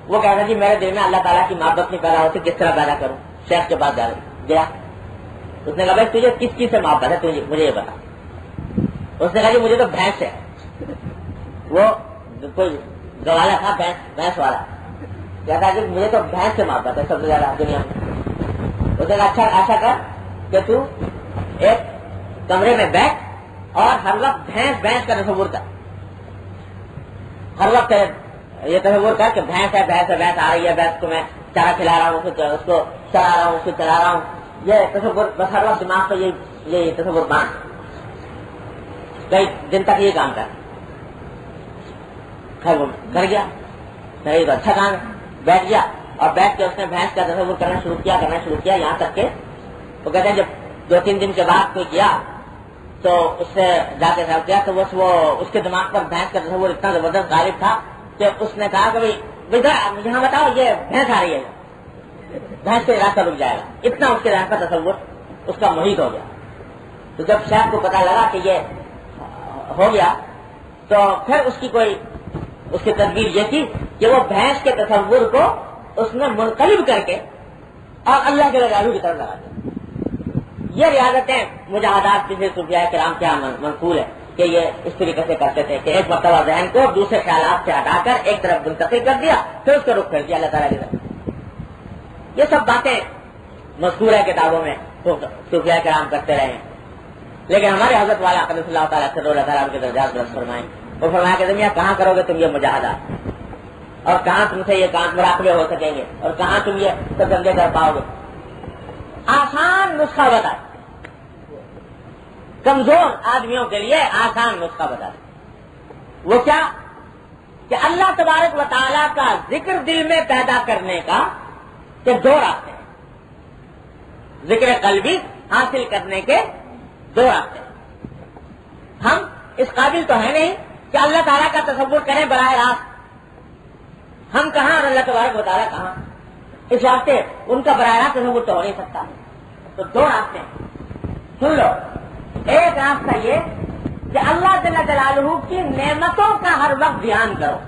وہ کہتا جی میرے دل میں اللہ تعالیٰ کی محبت نہیں پیدا ہوتی, کس طرح پیدا کروں. شیخ کے پاس گیا, اس نے کہا بھائی تجھے کس چیز سے محبت ہے, تجھے مجھے یہ بتا. اس نے کہا جی مجھے تو بھینس ہے. وہ کوئی گوالا تھا, بھینس والا, کہتا جی مجھے تو بھینس سے محبت ہے سب سے زیادہ دنیا میں. اس نے کہا اچھا ایسا کر کہ تو ایک کمرے میں بیٹھ اور ہر وقت بھینس کا تصور کر, ہر وقت یہ تصور کر کہ بھینس ہے, بھینس آ رہی ہے, بھینس کو میں چارہ کھلا رہا ہوں, اس کو چلا رہا ہوں, اس کو چلا رہا ہوں. یہ تصور بس ہر وقت دماغ پہ یہ تصور باندھ, کئی دن تک یہ کام کر. خیر وہ گھر گیا, نہیں تو اچھا کام ہے, بیٹھ گیا, اور بیٹھ کے اس نے بھینس کا تصور کرنا شروع کیا, یہاں تک کہ وہ کہتے ہیں جب 2-3 دن کے بعد کوئی کیا تو اس سے جا کے سوال کیا تو وہ اس کے دماغ پر بھینس کا تصور اتنا زبردست غالب تھا کہ اس نے کہا کہ یہاں بتاؤ یہ بھینس آ رہی ہے، بھینس سے راستہ رک جائے گا، اتنا اس کے ذہن کا تصور اس کا محیط ہو گیا. تو جب شیخ کو پتا لگا کہ یہ ہو گیا تو پھر اس کی تدبیر یہ تھی کہ وہ بھینس کے تصور کو اس نے منقلب کر کے اور اللہ کے رضالو کی طرف لگا دیا. یہ ریاضتیں مجاہدات کسی صوفیاء کرام کے یہاں منقول ہے کہ یہ اس طریقے سے کرتے تھے کہ ایک مرتبہ ذہن کو دوسرے خیالات سے ہٹا کر ایک طرف منتقل کر دیا، پھر اس کو رخ کر دیا اللہ تعالیٰ کی طرف. یہ سب باتیں مذکور ہے کتابوں میں، تو صوفیاء کرام کرتے رہے ہیں. لیکن ہمارے حضرت والا قدس اللہ تعالیٰ سے اللہ تعالیٰ کے درجات درست فرمائیں. وہ فرمایا کہ تم کہاں کرو گے تم یہ مجاہدات، اور کہاں تم سے یہ کام مراقبے ہو سکیں گے، اور کہاں تم یہ تجربے کر پاؤ گے. آسان نسخہ بتائے، کمزور آدمیوں کے لیے آسان نسخہ بتائے. وہ کیا کہ اللہ تبارک و تعالیٰ کا ذکر دل میں پیدا کرنے کا کہ دو راستے ہیں، ذکر قلبی حاصل کرنے کے دو راستے ہیں. ہم اس قابل تو ہے نہیں کہ اللہ تعالیٰ کا تصور کریں براہ راست. ہم کہاں اور اللہ تبارک و تعالیٰ کہاں، اس واسطے ان کا براہ راست تصور تو ہو نہیں سکتا. تو دو راستے ہیں، سن لو. ایک راستہ یہ کہ اللہ جل جلالہ کی نعمتوں کا ہر وقت دھیان کرو.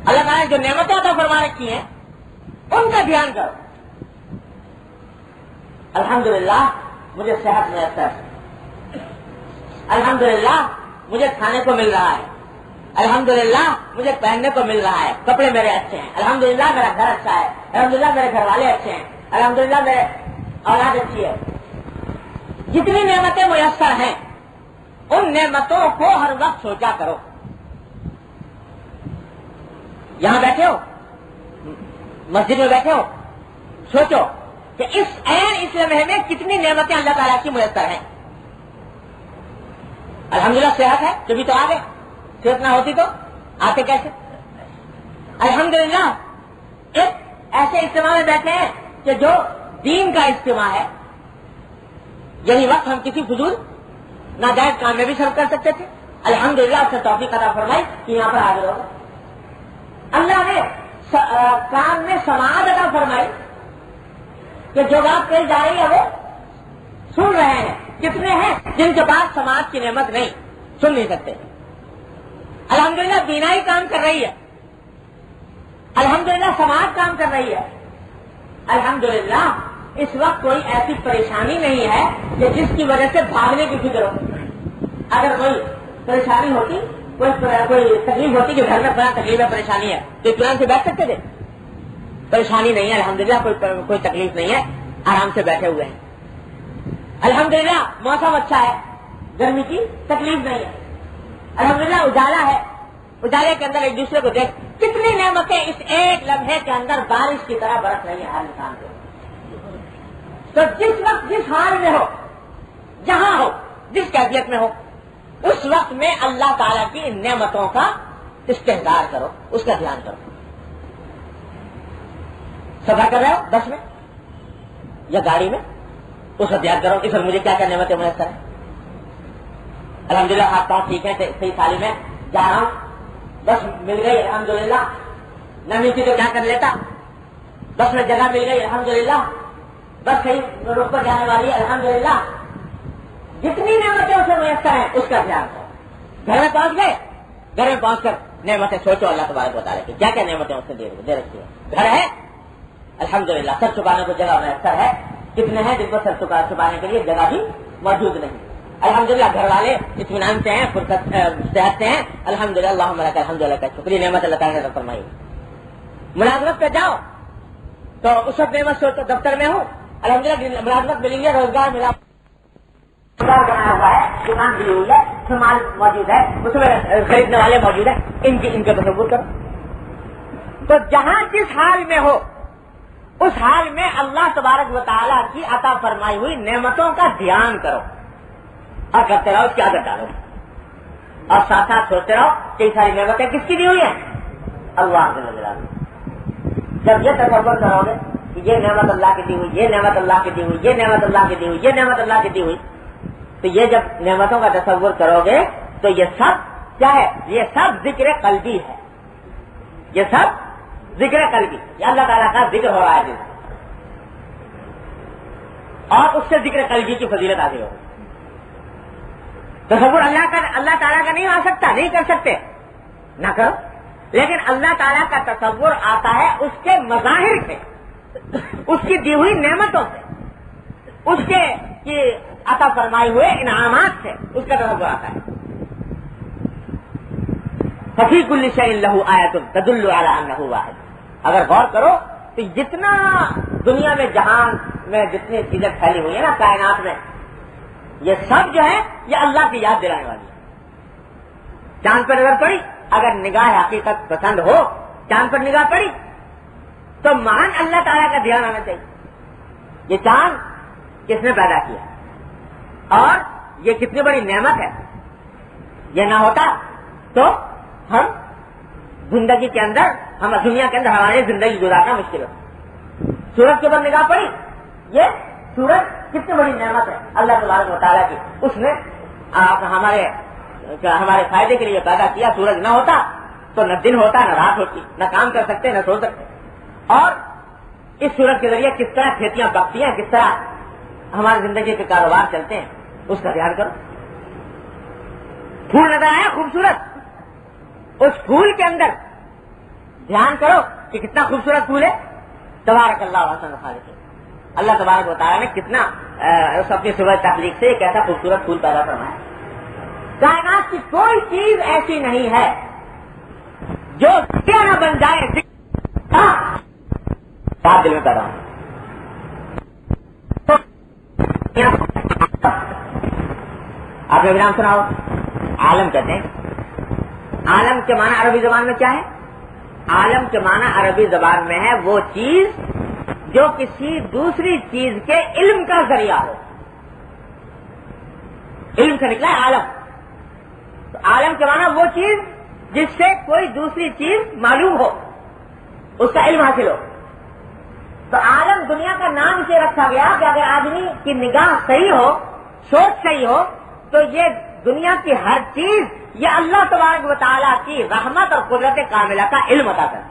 اللہ تعالیٰ نے جو نعمتیں عطا فرما رکھی ہیں ان کا دھیان کرو. الحمدللہ مجھے صحت میسر ہے، الحمدللہ مجھے کھانے کو مل رہا ہے، الحمدللہ مجھے پہننے کو مل رہا ہے، کپڑے میرے اچھے ہیں، الحمدللہ میرا گھر اچھا ہے، الحمدللہ میرے گھر والے اچھے ہیں، الحمدللہ میرے اولاد اچھی ہے. جتنی نعمتیں میسر ہیں ان نعمتوں کو ہر وقت سوچا کرو. یہاں بیٹھے ہو، مسجد میں بیٹھے ہو، سوچو کہ اس لمحے میں کتنی نعمتیں اللہ تعالیٰ کی میسر ہیں. الحمدللہ صحت ہے جبھی تو آ گئے، صحت نہ ہوتی تو آتے کیسے. الحمدللہ ایک ایسے اجتماع میں بیٹھے ہیں کہ جو دین کا اجتماع ہے، یہی وقت ہم کسی فضول ناجائز کام میں بھی صرف کر سکتے تھے. الحمدللہ اس سے توفیق عطا فرمائی کہ یہاں پر حاضر ہوگا. اللہ نے کام میں سماعت عطا فرمائی کہ جو بات کہی جا رہی ہے وہ سن رہے ہیں. کتنے ہیں جن کے پاس سماعت کی نعمت نہیں، سن نہیں سکتے. الحمدللہ بینائی کام کر رہی ہے، الحمدللہ سماعت کام کر رہی ہے. الحمدللہ اس وقت کوئی ایسی پریشانی نہیں ہے کہ جس کی وجہ سے بھاگنے کی فکر ہو. اگر کوئی پریشانی ہوتی، کوئی تکلیف ہوتی کہ گھر میں بڑا تکلیف ہے، پریشانی ہے، تو اطمینان سے بیٹھ سکتے تھے. پریشانی نہیں ہے، الحمدللہ کوئی تکلیف نہیں ہے، آرام سے بیٹھے ہوئے ہیں. الحمدللہ موسم اچھا ہے، گرمی کی تکلیف نہیں ہے. الحمدللہ اجالا ہے، اجالے کے اندر ایک دوسرے کو دیکھ. کتنی نعمتیں اس ایک لمحے کے اندر بارش کی طرح برس رہی ہے ہر انسان کو. تو جس وقت جس حال میں ہو، جہاں ہو، جس کیفیت میں ہو، اس وقت میں اللہ تعالیٰ کی ان نعمتوں کا استحضار کرو، اس کا دھیان کرو. سفر کر رہے ہو بس میں یا گاڑی میں، اس کا دھیان کرو کہ سر مجھے کیا کیا نعمتیں میسر ہیں. الحمدللہ آپ پاس ٹھیک ہے، صحیح سالی میں جا رہا ہوں، بس مل گئی الحمدللہ. نہ ملتی تو کیا کر لیتا، بس میں جگہ مل گئی الحمدللہ، بس صحیح روک پر جانے والی ہے الحمدللہ. جتنی نعمتیں اسے میسر ہیں اس کا دھیان کرو. گھر میں پہنچ گئے، گھر میں پہنچ کر نعمتیں سوچو اللہ تبارک و تعالیٰ کی کیا کیا نعمتیں اس نے دے رکھی ہے. گھر ہے الحمدللہ، سر چھپانے کو جگہ میسر ہے. کتنے ہیں جن کو سر چھپانے کے لیے جگہ بھی موجود نہیں. الحمدللہ گھر والے اطمینان سے ہیں، فرصت صحت سے ہیں. الحمدللہ اللہم لک الحمدللہ کا شکریہ نعمت اللہ تعالیٰ نے فرمائی. ملازمت پہ جاؤ تو اس وقت نعمت سوچو. دفتر میں ہوں الحمدللہ ملازمت ملی ہے، روزگار ملا، بنایا ہوا ہے، دکان دی ہوئی ہے، سامان موجود ہے، اس میں خریدنے والے موجود ہیں، ان کا تصور کرو. تو جہاں جس حال میں ہو اس حال میں اللہ تبارک و تعالیٰ کی عطا فرمائی ہوئی نعمتوں کا دھیان کرو اور کرتے رہو، اس کی عادت ڈالو. اور ساتھ ساتھ سوچتے رہو کہ یہ ساری نعمتیں کس کی دی ہوئی ہیں، اللہ جل جلالہ. جب یہ تصور کرو گے کہ یہ نعمت اللہ کی دی ہوئی، یہ نعمت اللہ کی دی ہوئی، یہ نعمت اللہ کی دی ہوئی، یہ نعمت اللہ کی دی ہوئی، تو یہ جب نعمتوں کا تصور کرو گے تو یہ سب کیا ہے؟ یہ سب ذکر قلبی ہے، یہ سب ذکر قلبی، یہ اللہ تعالیٰ کا ذکر ہو رہا ہے دل، اور اس سے ذکر قلبی کی فضیلت حاصل ہوگی۔ تصور اللہ تعالیٰ کا نہیں آ سکتا، نہیں کر سکتے، نہ کرو، لیکن اللہ تعالیٰ کا تصور آتا ہے اس کے مظاہر سے، اس کی دی ہوئی نعمتوں سے، اس کے کی عطا فرمائے ہوئے انعامات سے اس کا تصور آتا ہے۔ ففی کل شیء لہ آیۃ تدل علی انہ واحد، اگر غور کرو تو جتنا دنیا میں جہان میں جتنی چیزیں پھیلی ہوئی ہیں نا کائنات میں، یہ سب جو ہے یہ اللہ کی یاد دلانے والی ہے۔ چاند پر نظر پڑی، اگر نگاہ حقیقت پسند ہو، چاند پر نگاہ پڑی تو مہان اللہ تعالیٰ کا دھیان آنا چاہیے، یہ چاند کس نے پیدا کیا اور یہ کتنی بڑی نعمت ہے، یہ نہ ہوتا تو ہم زندگی کے اندر، ہم دنیا کے اندر ہماری زندگی گزارنا مشکل ہوتا۔ سورج کے اوپر نگاہ پڑی، یہ سورج کتنی بڑی نعمت ہے اللہ تبارک و تعالیٰ کی، اس نے ہمارے فائدے کے لیے پیدا کیا۔ سورج نہ ہوتا تو نہ دن ہوتا نہ رات ہوتی، نہ کام کر سکتے نہ سو سکتے، اور اس سورج کے ذریعے کس طرح کھیتیاں پکتی ہیں، کس طرح ہماری زندگی کے کاروبار چلتے ہیں، اس کا دھیان کرو۔ پھول نظر آیا خوبصورت، اس پھول کے اندر دھیان کرو کہ کتنا خوبصورت پھول ہے، تبارک اللہ احسن الخالقین، اللہ تبارک و تعالیٰ نے کتنا اپنی صبح تخلیق سے ایک ایسا خوبصورت پھول پیدا فرمایا۔ کائنات کی کوئی چیز ایسی نہیں ہے جو کیا نہ بن جائے، بات دل میں پیدا ہو۔ آپ نے بھی نام سنا ہو، عالم کہتے ہیں۔ عالم کے معنی عربی زبان میں کیا ہے؟ عالم کے معنی عربی زبان میں ہے وہ چیز جو کسی دوسری چیز کے علم کا ذریعہ ہو، علم سے نکلا ہے عالم۔ تو عالم کے معنی وہ چیز جس سے کوئی دوسری چیز معلوم ہو، اس کا علم حاصل ہو۔ تو عالم دنیا کا نام اسے رکھا گیا کہ اگر آدمی کی نگاہ صحیح ہو، سوچ صحیح ہو، تو یہ دنیا کی ہر چیز یہ اللہ تبارک و تعالیٰ کی رحمت اور قدرت کاملہ کا علم عطا کرتا ہے۔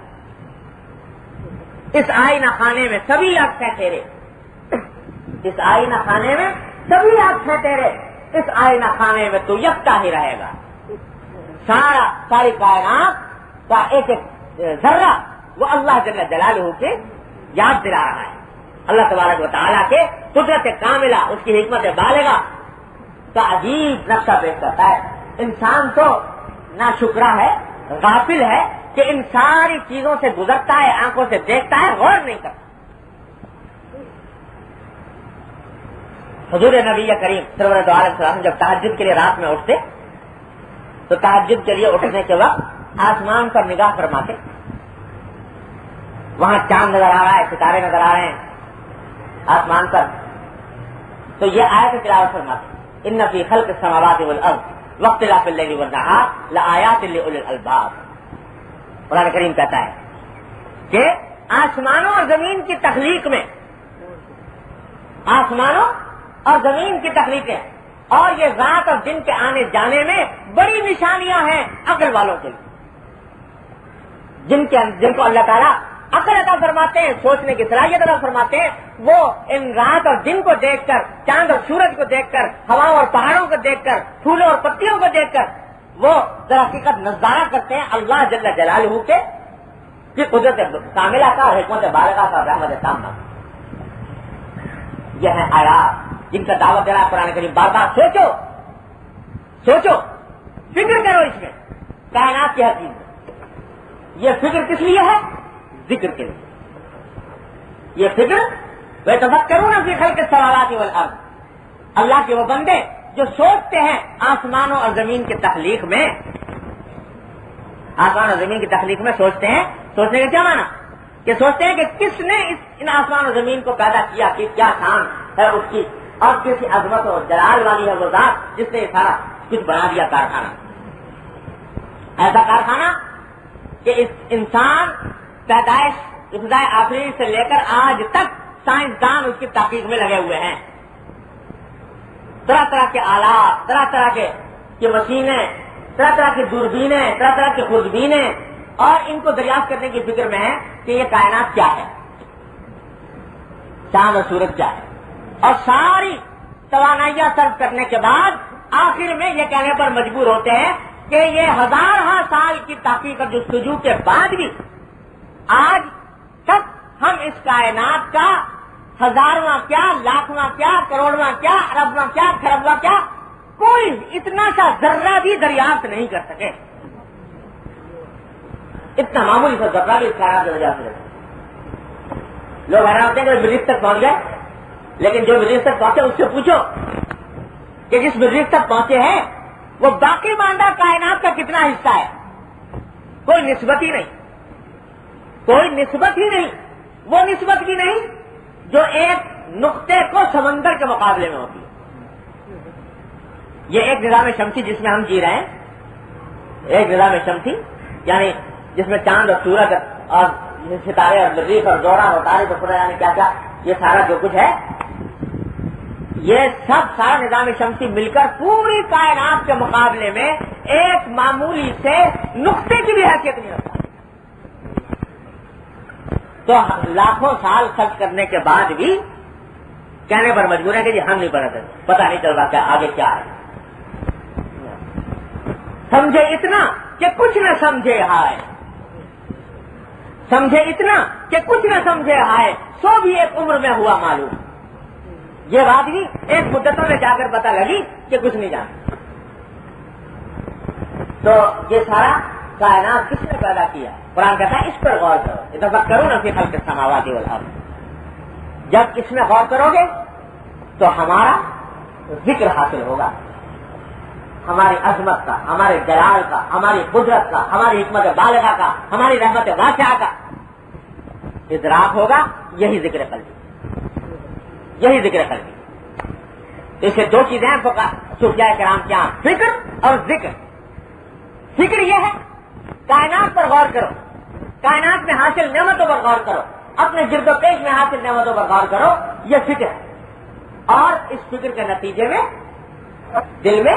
اس آئینہ خانے میں سبھی عکس ہیں تیرے، اس آئینہ خانے میں سبھی عکس ہیں تیرے، اس آئینہ خانے میں تو یکتا ہی رہے گا۔ ساری کائنات کا ایک ایک ذرہ وہ اللہ جل جلالہ کے یاد دلا رہا ہے، اللہ تبارک و تعالیٰ کے قدرت کاملہ، اس کی حکمت بالغہ کا عجیب نقشہ پیش کرتا ہے۔ انسان تو ناشکرا ہے، غافل ہے کہ ان ساری چیزوں سے گزرتا ہے، آنکھوں سے دیکھتا ہے، غور نہیں کرتا۔ حضور نبی کریم سرور دو عالم صلی اللہ علیہ وسلم جب تہجد کے لیے رات میں اٹھتے تو تہجد کے لیے اٹھنے کے وقت آسمان پر نگاہ فرماتے، وہاں چاند نظر آ رہا ہے، ستارے نظر آ رہے ہیں آسمان پر، تو یہ آیت تلاوت فرماتے، ان فی خلق السماوات والارض واختلاف اللیل والنہار لآیات لأولی الالباب۔ قرآن کریم کہتا ہے کہ آسمانوں اور زمین کی تخلیق میں، آسمانوں اور زمین کی تخلیق ہے اور یہ رات اور دن کے آنے جانے میں بڑی نشانیاں ہیں عقل والوں کے لیے، جن کو اللہ تعالیٰ عقل عطا فرماتے ہیں، سوچنے کی صلاحیت عطا فرماتے ہیں، وہ ان رات اور دن کو دیکھ کر، چاند اور سورج کو دیکھ کر، ہواؤں اور پہاڑوں کو دیکھ کر، پھولوں اور پتیوں کو دیکھ کر وہ در حقیقت نظارہ کرتے ہیں اللہ جل جلالہ کے کہ قدرت کاملہ کا اور حکمت بالغہ کا، رحمت تامہ۔ یہ ہیں آیات جن کا دعوت دے رہا ہے قرآن کریم۔ بار بار سوچو، فکر کرو اس میں، کائنات کی ہر چیز میں۔ یہ فکر کس لیے ہے؟ ذکر کے لیے۔ یہ فکر وَيَتَفَكَّرُونَ فِي خَلْقِ السَّمَاوَاتِ وَالْأَرْضِ، اللہ کے وہ بندے جو سوچتے ہیں آسمانوں اور زمین کی تخلیق میں، آسمان اور زمین کی تخلیق میں سوچتے ہیں۔ سوچنے کا کیا معنی؟ کہ سوچتے ہیں کہ کس نے ان آسمان اور زمین کو پیدا کیا، کہ کیا شان ہے اس کی، اور کیسی عظمت اور جلال والی ہے وہ ذات جس نے یہ سارا کچھ بنا دیا کارخانہ، ایسا کارخانہ کہ اس انسان پیدائش ابتدائے آخری سے لے کر آج تک سائنسدان اس کی تحقیق میں لگے ہوئے ہیں۔ طرح طرح کے آلات، طرح طرح کے مشینیں، طرح طرح کی دوربینیں، طرح طرح کی خوردبینیں، اور ان کو دریافت کرنے کی فکر میں ہے کہ یہ کائنات کیا ہے، چاند اور سورج کیا ہے، اور ساری توانائیاں صرف کرنے کے بعد آخر میں یہ کہنے پر مجبور ہوتے ہیں کہ یہ ہزارہ سال کی تحقیق اور جستجو کے بعد بھی آج تک ہم اس کائنات کا ہزارواں کیا، لاکھواں کیا، کروڑواں کیا، اربواں کیا، کھربواں کیا، کوئی اتنا سا ذرہ بھی دریافت نہیں کر سکے. اتنا معمولی سا ذرہ بھی اس کائنات میں دریافت نہیں. لوگ حیران ہوتے ہیں کہ مریخ تک پہنچ گئے، لیکن جو مریخ تک پہنچے اس سے پوچھو کہ جس مریخ تک پہنچے ہیں وہ باقی ماندہ کائنات کا کتنا حصہ ہے. کوئی نسبت ہی نہیں، کوئی نسبت ہی نہیں. وہ نسبت بھی نہیں جو ایک نقطے کو سمندر کے مقابلے میں ہوتی ہے. یہ ایک نظام شمسی جس میں ہم جی رہے ہیں، ایک نظام شمسی یعنی جس میں چاند اور سورج اور ستارے اور مریخ اور زہرہ اور عطارد اور خدا یعنی کیا کیا، یہ سارا جو کچھ ہے، یہ سب سارا نظام شمسی مل کر پوری کائنات کے مقابلے میں ایک معمولی سے نقطے کی بھی حیثیت نہیں رکھتا. تو لاکھوں سال خرچ کرنے کے بعد بھی کہنے پر مجبور ہے کہ جی ہم نہیں پتہ نہیں چل رہا کہ آگے کیا ہے. سمجھے اتنا کہ کچھ نہ سمجھے ہائے، سمجھے اتنا کہ کچھ نہ سمجھے ہائے، سو بھی ایک عمر میں ہوا معلوم. یہ بات بھی ایک مدتوں میں جا کر پتہ لگی کہ کچھ نہیں جانتا. تو یہ سارا کائنات کس نے پیدا کیا؟ قرآن کہتا ہے اس پر غور کرو، یتفکرون فی خلق السماوات والارض. جب اس میں غور کرو گے تو ہمارا ذکر حاصل ہوگا، ہماری عظمت کا، ہمارے جلال کا، ہماری قدرت کا، ہماری حکمت بالغہ کا، ہماری رحمت واسعہ کا ادراک ہوگا. یہی ذکر قلبی، یہی ذکر قلبی. اسے دو چیزیں ہیں صوفیاء کرام کیا، فکر اور ذکر. فکر یہ ہے کائنات پر غور کرو، کائنات میں حاصل نعمتوں پر غور کرو، اپنے گرد و پیش میں حاصل نعمتوں پر غور کرو، یہ فکر ہے. اور اس فکر کے نتیجے میں دل میں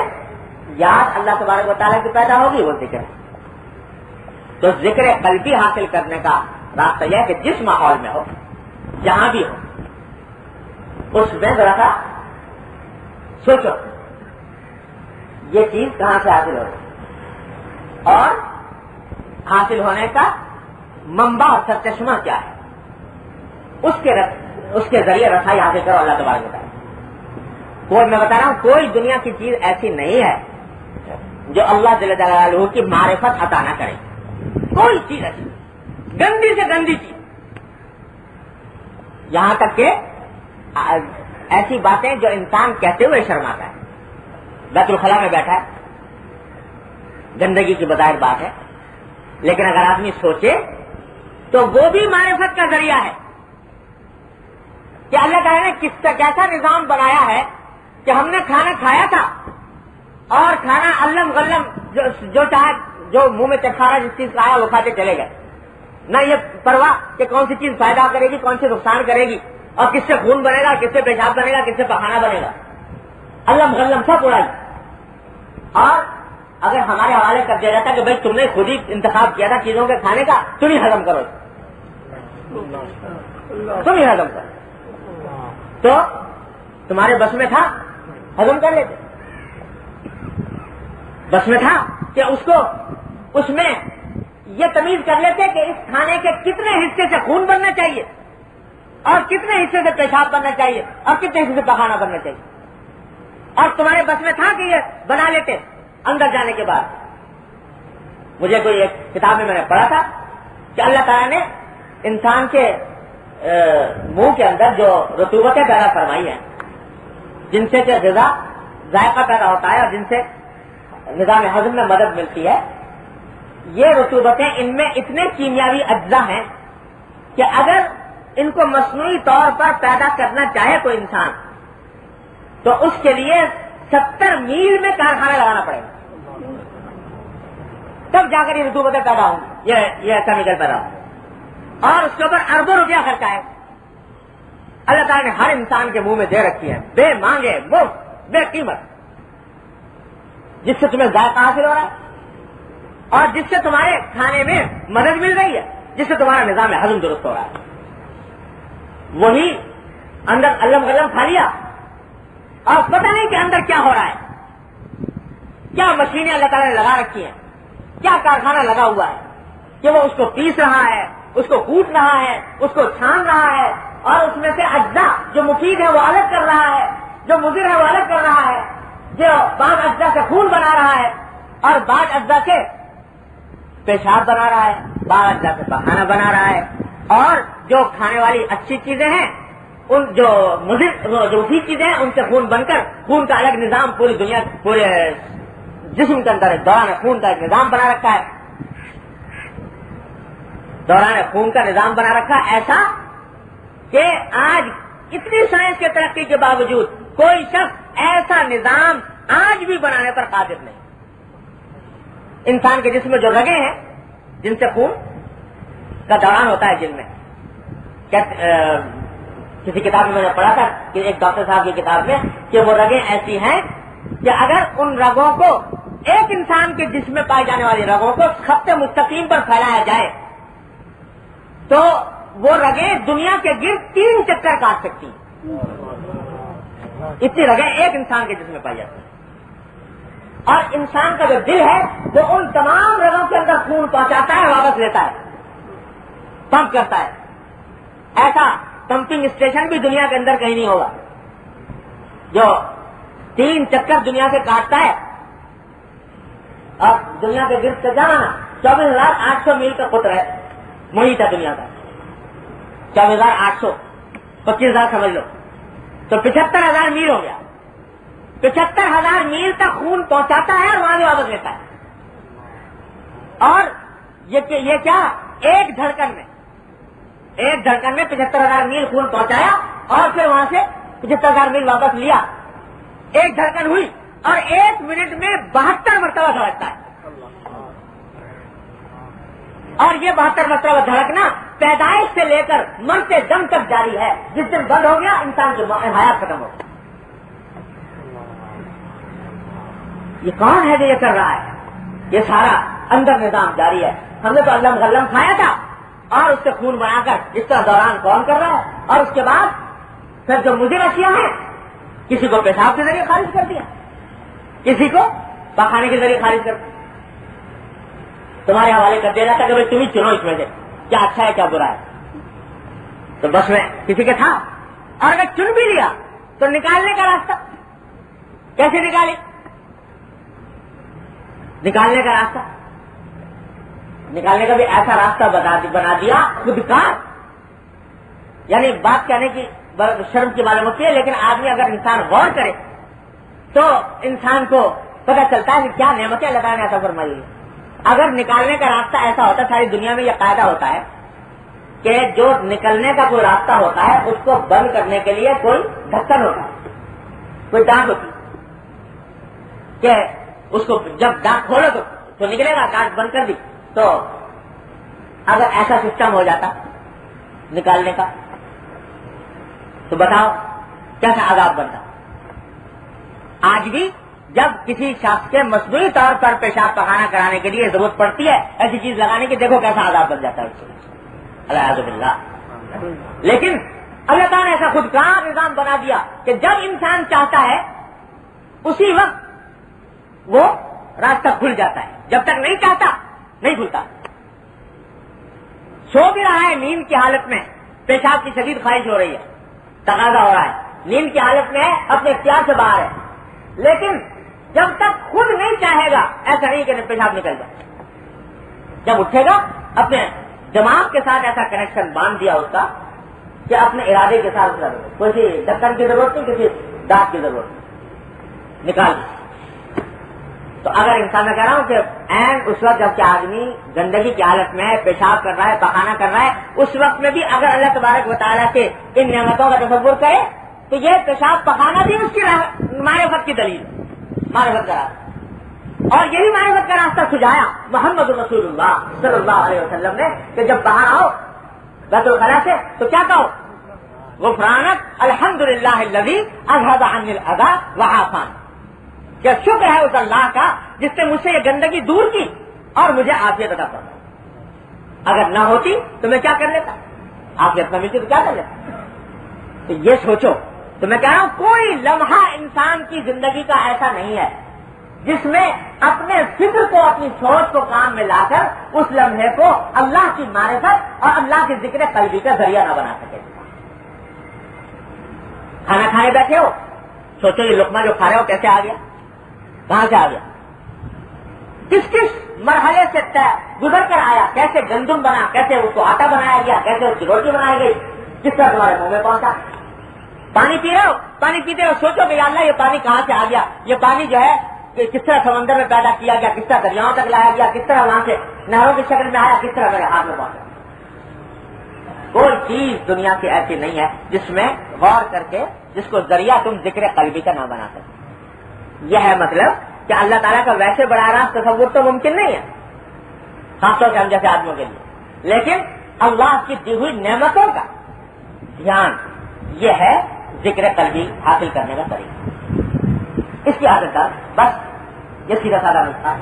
یاد اللہ تبارک و تعالیٰ کی پیدا ہوگی، وہ ذکر ہے. تو ذکر قلبی حاصل کرنے کا راستہ یہ ہے کہ جس ماحول میں ہو، جہاں بھی ہو، اس میں ذرا سا سوچو یہ چیز کہاں سے حاصل ہوگی اور حاصل ہونے کا منبع اور سرچشمہ کیا ہے. اس کے ذریعے رسائی حاصل کرو اللہ تبارک و تعالیٰ. کوئی میں بتا رہا ہوں کوئی دنیا کی چیز ایسی نہیں ہے جو اللہ جل جلالہ کی معرفت عطا نہ کرے. کوئی چیز ایسی گندی سے گندی چیز، یہاں تک کہ ایسی باتیں جو انسان کہتے ہوئے شرماتا ہے. بیت الخلاء میں بیٹھا ہے، گندگی کی بظاہر بات ہے، لیکن اگر آدمی سوچے تو وہ بھی معرفت کا ذریعہ ہے کہ اللہ تعالیٰ نے کس کا کیسا نظام بنایا ہے کہ ہم نے کھانا کھایا تھا اور کھانا علم غلم جو چاہے جو منہ میں چکھا رہا جس چیز کا آیا وہ کھاتے چلے گئے. نہ یہ پرواہ کہ کون سی چیز فائدہ کرے گی، کون سی نقصان کرے گی، اور کس سے خون بنے گا، کس سے پیشاب بنے گا، کس سے پخانا بنے گا. علم غلم سب اڑائی. اور اگر ہمارے حوالے کر دیا جاتا کہ بھائی تم نے خود ہی انتخاب کیا تھا چیزوں کے کھانے کا، تم ہی ہضم کرو، تم ہی ہضم کرو، تو تمہارے بس میں تھا ہضم کر لیتے. بس میں تھا کہ اس میں یہ تمیز کر لیتے کہ اس کھانے کے کتنے حصے سے خون بننا چاہیے اور کتنے حصے سے پیشاب بننا چاہیے اور کتنے حصے سے پخانا بننا چاہیے. اور تمہارے بس میں تھا کہ یہ بنا لیتے. اندر جانے کے بعد مجھے کوئی ایک کتاب میں نے پڑھا تھا کہ اللہ تعالیٰ نے انسان کے منہ کے اندر جو رطوبتیں پیدا فرمائی ہیں، جن سے کہ غذا ذائقہ پیدا ہوتا ہے اور جن سے نظام ہضم میں مدد ملتی ہے، یہ رطوبتیں ان میں اتنے کیمیاوی اجزاء ہیں کہ اگر ان کو مصنوعی طور پر پیدا کرنا چاہے کوئی انسان تو اس کے لیے 70 میل میں کارخانہ لگانا پڑے گا، تب جا کر یہ رطوبتیں پیدا ہوں، یہ کیمیکل پیدا ہوں، اور اس کے اوپر اربوں روپیہ خرچہ ہے. اللہ تعالیٰ نے ہر انسان کے منہ میں دے رکھی ہے بے مانگے مفت. بے قیمت، جس سے تمہیں ذائقہ حاصل ہو رہا ہے اور جس سے تمہارے کھانے میں مدد مل رہی ہے، جس سے تمہارا نظام ہضم درست ہو رہا ہے، وہی اندر علم غلم کھا لیا اور پتہ نہیں کہ اندر کیا ہو رہا ہے، کیا مشینیں اللہ تعالیٰ نے لگا رکھی ہیں، کیا کارخانہ لگا ہوا ہے کہ وہ اس کو پیس رہا ہے، اس کو کوٹ رہا ہے، اس کو چھان رہا ہے اور اس میں سے اجزاء جو مفید ہے وہ الگ کر رہا ہے، جو مضر ہے وہ الگ کر رہا ہے، جو بعض اجزاء سے خون بنا رہا ہے اور بعض اجزاء سے پیشاب بنا رہا ہے، بعض اجزاء سے پخانہ بنا رہا ہے، اور جو کھانے والی اچھی چیزیں ہیں ان جو مفید چیزیں ہیں ان سے خون بن کر خون کا الگ نظام پوری دنیا پورے جسم کے اندر دوران خون کا ایک نظام بنا رکھا ہے، دوران خون کا نظام بنا رکھا ہے ایسا کہ آج اتنی سائنس کی ترقی کے باوجود کوئی شخص ایسا نظام آج بھی بنانے پر قادر نہیں۔ انسان کے جسم میں جو رگیں ہیں جن سے خون کا دوران ہوتا ہے، جن میں کسی کتاب میں نے پڑھا تھا کہ ایک ڈاکٹر صاحب کی کتاب میں کہ وہ رگیں ایسی ہیں کہ اگر ان رگوں کو ایک انسان کے جسم میں پائی جانے والی رگوں کو خط مستقیم پر پھیلایا جائے تو وہ رگیں دنیا کے گرد 3 چکر کاٹ سکتی ہیں، اتنی رگیں ایک انسان کے جسم میں پائی جاتی ہیں۔ اور انسان کا جو دل ہے وہ ان تمام رگوں کے اندر خون پہنچاتا ہے، واپس لیتا ہے، پمپ کرتا ہے۔ ایسا پمپنگ اسٹیشن بھی دنیا کے اندر کہیں نہیں ہوگا جو 3 چکر دنیا سے کاٹتا ہے اور دنیا کے گرد سے جانا 24,800 میل کا قطر ہے، محیط ہے دنیا کا 24,800، 25,000 سمجھ لو تو 75,000 میل ہو گیا۔ 75,000 میل تک خون پہنچاتا ہے اور وہاں سے واپس لیتا ہے، اور یہ کیا ایک دھڑکن میں 75,000 میل خون پہنچایا اور پھر وہاں سے 75,000 میل واپس لیا، ایک دھڑکن ہوئی اور 1 منٹ میں 72 مرتبہ دھڑکتا ہے، اور یہ 72 مرتبہ دھڑکنا پیدائش سے لے کر مرتے دم تک جاری ہے۔ جس دن بند ہو گیا انسان کی حیات ختم ہو گئی۔ یہ کون ہے جو یہ کر رہا ہے؟ یہ سارا اندر نظام جاری ہے۔ ہم نے تو علم غلم کھایا تھا اور اس سے خون بنا کر اس کا دوران کون کر رہا ہے، اور اس کے بعد پھر جو مضر اشیاء ہیں کسی کو پیشاب کے ذریعے خارج کر دیا، کسی کو پخانے کے ذریعے خارج کر دیا، تمہارے حوالے کر دیا جاتا کہ بھائی تم ہی چنو اس میں سے کیا اچھا ہے کیا برا ہے، تو بس میں کسی کے تھا، اور اگر چن بھی لیا تو نکالنے کا راستہ کیسے نکالے؟ نکالنے کا راستہ نکالنے کا بھی ایسا راستہ بنا دیا خود کار، یعنی بات کہنے کی شرم کی معلوم ہوتی ہے، لیکن آدمی اگر انسان غور کرے تو انسان کو پتہ چلتا ہے کہ کیا نعمتیں اللہ تعالیٰ نے عطا فرمائی ہے۔ اگر نکالنے کا راستہ ایسا ہوتا، ساری دنیا میں یہ قاعدہ ہوتا ہے کہ جو نکلنے کا کوئی راستہ ہوتا ہے اس کو بند کرنے کے لیے کوئی ڈھکن ہوتا ہے، کوئی ڈانٹ ہوتی کہ اس کو جب ڈانٹ کھولو تو نکلے گا، ڈانٹ بند کر دی تو اگر ایسا سسٹم ہو جاتا نکالنے کا تو بتاؤ کیسا عذاب بنتا۔ آج بھی جب کسی شخص کے مصنوعی طور پر پیشاب پخانہ کرانے کے لیے ضرورت پڑتی ہے ایسی چیز لگانے کی، دیکھو کیسا عذاب بن جاتا ہے اس سے، العیاذ باللہ۔ لیکن اللہ تعالیٰ نے ایسا خود کا نظام بنا دیا کہ جب انسان چاہتا ہے اسی وقت وہ راستہ کھل جاتا ہے، جب تک نہیں چاہتا نہیں کھلتا۔ سو بھی رہا ہے نیند کی حالت میں، پیشاب کی شدید خواہش ہو رہی ہے، تقاضا ہو رہا ہے، نیند کی حالت میں ہے، اپنے اختیار سے باہر ہے، لیکن جب تک خود نہیں چاہے گا ایسا نہیں کہ پیشاب نکل جائے۔ جب اٹھے گا اپنے دماغ کے ساتھ ایسا کنیکشن باندھ دیا اس کا کہ اپنے ارادے کے ساتھ کوئی ڈھکن کی ضرورت نہیں، کسی دانت کی ضرورت نہیں، نکال دیا۔ تو اگر انسان میں کہہ رہا ہوں کہ عین اس وقت جب کہ آدمی گندگی کی حالت میں ہے، پیشاب کر رہا ہے، پخانہ کر رہا ہے، اس وقت میں بھی اگر اللہ تبارک و تعالیٰ کے ان نعمتوں کا تصور کرے تو یہ پیشاب پخانہ بھی اس کی معرفت کی دلیل، معرفت کا راستہ، اور یہی معرفت کا راستہ سجایا محمد رسول اللہ صلی اللہ علیہ وسلم نے کہ جب باہر آؤ بیت الخلاء سے تو کیا کہو، غفرانک الحمدللہ الذی اذھب عنی الاذی وعافانی، کہ شکر ہے اس اللہ کا جس نے مجھ سے یہ گندگی دور کی اور مجھے عافیت عطا فرمائی. اگر نہ ہوتی تو میں کیا کر لیتا؟ عافیت نہ ملتی تو کیا کر لیتا؟ تو یہ سوچو. تو میں کہہ رہا ہوں کوئی لمحہ انسان کی زندگی کا ایسا نہیں ہے جس میں اپنے فکر کو، اپنی سوچ کو کام میں لا کر اس لمحے کو اللہ کی معرفت اور اللہ کے ذکر قلبی کا ذریعہ نہ بنا سکے. کھانا کھانے بیٹھے ہو، سوچو یہ لقمہ جو کھا رہے ہو کیسے آ گیا، کہاں سے آ گیا، کس کس مرحلے سے گزر کر آیا، کیسے گندم بنا، کیسے اس کو آٹا بنایا گیا، کیسے اس کی روٹی بنائی گئی، کس طرح تمہارے منہ میں پہنچا. پانی پی رہے ہو، پانی پیتے ہو سوچو کہ یا اللہ یہ پانی کہاں سے آ گیا، یہ پانی جو ہے کس طرح سمندر میں پیدا کیا گیا، کس طرح دریاؤں تک لایا گیا، کس طرح وہاں سے نہروں کی شکل میں آیا، کس طرح میرے ہاتھ میں پہنچا. کوئی چیز دنیا کی ایسی نہیں ہے جس میں غور کر کے جس کو ذریعہ تم ذکر قلبی کا نہ بنا سکتے. یہ ہے مطلب کہ اللہ تعالیٰ کا ویسے براہ راست تصور تو ممکن نہیں ہے خاص طور سے ہم جیسے آدمیوں کے لیے، لیکن اللہ کی دی ہوئی نعمتوں کا دھیان یہ ہے ذکر قلبی حاصل کرنے کا طریقہ. اس کی عادت ہے بس یہ سیدھا سادہ نسخہ.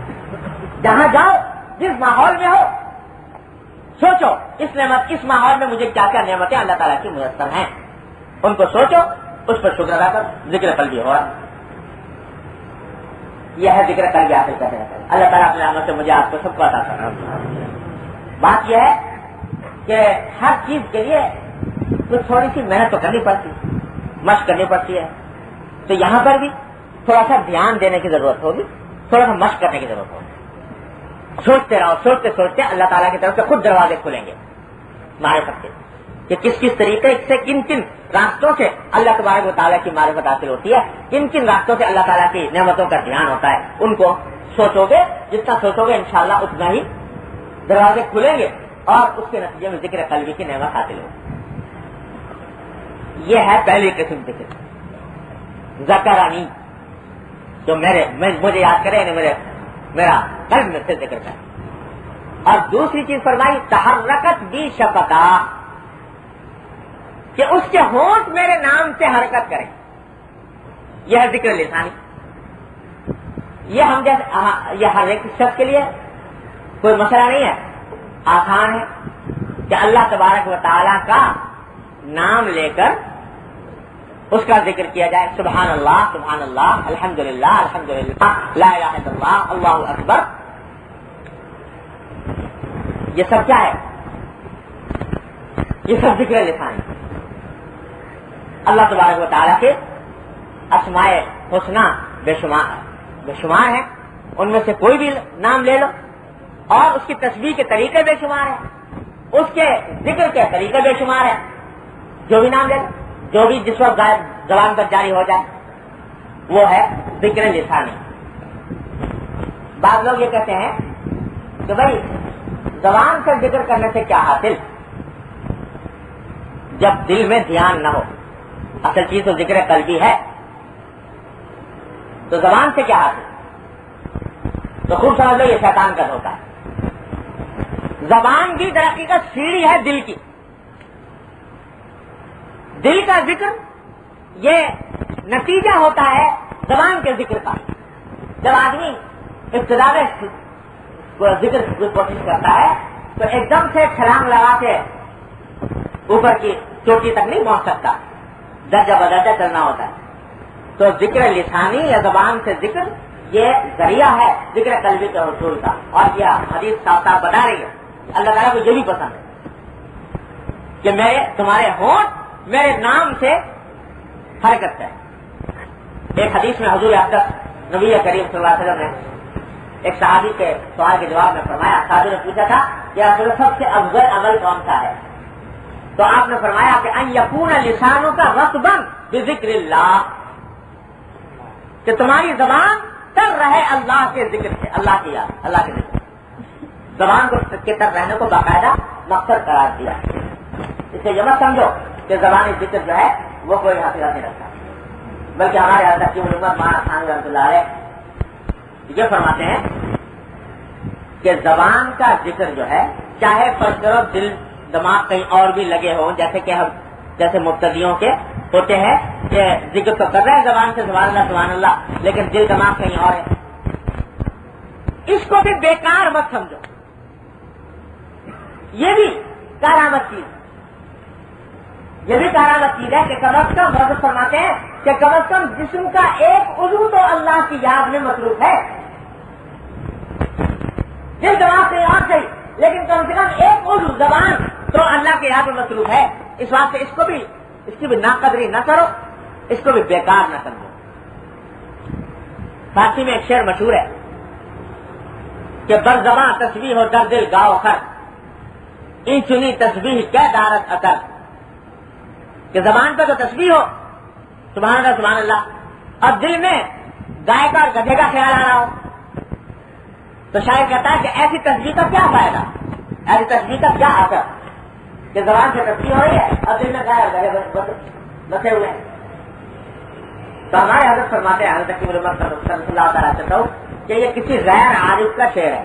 جہاں جاؤ جس ماحول میں ہو سوچو اس ماحول میں مجھے کیا کیا نعمتیں اللہ تعالیٰ کی میسر ہیں، ان کو سوچو، اس پر شکر ادا کرو، ذکر قلبی ہو رہا. یہ ہے ذکر قلبی حاصل کرنے کا طریقہ. اللہ تعالیٰ اپنے رحمت سے مجھے آپ کو سب کو عطا کرنا. بات یہ ہے کہ ہر چیز کے لیے کچھ تھوڑی سی محنت تو کرنی پڑتی ہے، مشق کرنی پڑتی ہے. تو یہاں پر بھی تھوڑا سا دھیان دینے کی ضرورت ہوگی، تھوڑا سا مشق کرنے کی ضرورت ہوگی. سوچتے رہو، سوچتے سوچتے اللہ تعالیٰ کی طرف سے خود دروازے کھلیں گے معرفت کے، کہ کس کس طریقے سے کن کن راستوں سے اللہ تبارک و تعالیٰ کی معرفت حاصل ہوتی ہے، کن کن راستوں سے اللہ تعالیٰ کی نعمتوں کا دھیان ہوتا ہے. ان کو سوچو گے، جتنا سوچو گے انشاءاللہ اتنا ہی دروازے کھلیں گے اور اس کے نتیجے میں ذکر قلبی کی نعمت حاصل ہوگی. یہ ہے پہلی قسم ذکر ذکرانی، جو مجھے یاد کرے یعنی میرا قلب میں سے ذکر کرے. اور دوسری چیز فرمائی تحرکت بھی شفقا، کہ اس کے ہونٹ میرے نام سے حرکت کریں. یہ ہے ذکر لسانی. یہ ہم جیسے یہ ہر ایک شخص کے لیے کوئی مسئلہ نہیں ہے، آسان ہے کہ اللہ تبارک و تعالیٰ کا نام لے کر اس کا ذکر کیا جائے. سبحان اللہ الحمدللہ الحمدللہ لا الہ الا اللہ اللہ اکبر. یہ سب کیا ہے؟ یہ سب ذکر لسانی. اللہ تبارک و تعالیٰ کے اسماء حسنی بے شمار ہیں، ان میں سے کوئی بھی نام لے لو، اور اس کی تسبیح کے طریقے بے شمار ہیں، اس کے ذکر کے طریقے بے شمار ہیں. جو بھی نام لے لو، جو بھی جس وقت زبان پر جاری ہو جائے وہ ہے ذکر لسانی. بعض لوگ یہ کہتے ہیں کہ بھائی زبان سے ذکر کرنے سے کیا حاصل، جب دل میں دھیان نہ ہو. اصل چیز تو ذکر قلبی ہے، تو زبان سے کیا حاصل؟ تو خوب سمجھ لو یہ شیطان کا دھوکہ ہے. زبان کی ترقی کا سیڑھی ہے دل کی. دل کا ذکر یہ نتیجہ ہوتا ہے زبان کے ذکر کا. جب آدمی ابتدا میں ذکر کی کوشش کرتا ہے تو ایک دم سے چھلانگ لگا کے اوپر کی چوٹی تک نہیں پہنچ سکتا، درجہ بدرجہ چلنا ہوتا ہے. تو ذکر لسانی یا زبان سے ذکر یہ ذریعہ ہے ذکر قلبی کے حصول کا. اور یہ حدیث صاف صاف بتا رہی ہے اللہ تعالیٰ کو یہ بھی پسند ہے کہ تمہارے ہونٹ میرے نام سے حرکت ہے. ایک حدیث میں حضور اقدس نبی کریم صلی اللہ علیہ وسلم نے ایک صحابی کے سوال کے جواب میں فرمایا، صحابی نے پوچھا تھا کہ رسول اللہ سب سے افضل عمل کون سا ہے؟ تو آپ نے فرمایا کہ ان یکون لسانوں کا رطبا بذکر اللہ، کہ تمہاری زبان تر رہے اللہ کے ذکر سے، اللہ کی یاد، اللہ کے ذکر. زبان کو کے تر رہنے کو باقاعدہ مقصد قرار دیا. اس سے یہ مت سمجھو کہ زبانی ذکر جو ہے وہ کوئی حاصل نہیں رکھتا، بلکہ ہمارے حضرت کی علومت مولانا خان رحمۃ اللہ علیہ یہ فرماتے ہیں کہ زبان کا ذکر جو ہے چاہے فرض کرو دل دماغ کہیں اور بھی لگے ہوں، جیسے کہ ہم جیسے مبتدیوں کے ہوتے ہیں کہ ذکر تو کر رہے ہیں زبان سے سبحان اللہ لیکن دل دماغ کہیں اور ہے. اس کو بھی بیکار مت سمجھو. یہ بھی کارآمد چیز ہے کہ کم از کم حضرت فرماتے ہیں کہ کم از کم جسم کا ایک عضو تو اللہ کی یاد میں مصروف ہے. دل دماغ کہیں اور صحیح لیکن کم سے کم ایک عضو زبان تو اللہ کی یاد میں مصروف ہے. اس واسطے اس کی بھی ناقدری نہ کرو, اس کو بھی بیکار نہ سمجھو. فارسی میں ایک شعر مشہور ہے کہ بر زباں تسبیح ہو در دل گاؤ خر این چنی تسبیح کیا دارت اثر. کہ زبان پہ تو تسبیح ہو سبحان اللہ اور دل میں گائے کا اور گدھے کا خیال آ رہا ہو تو شاید کہتا ہے کہ ایسی تسبیح کا کیا فائدہ, ایسی تسبیح کا کیا اثر کہ زبان سے تسبیح ہو رہی ہے اور دل میں گائے اور گدھے بسے ہوئے ہیں. تو ہمارے حضرت فرماتے ہیں حضرت صلی اللہ تعالیٰ سے کہ یہ کسی غیر عارف کا شعر ہے,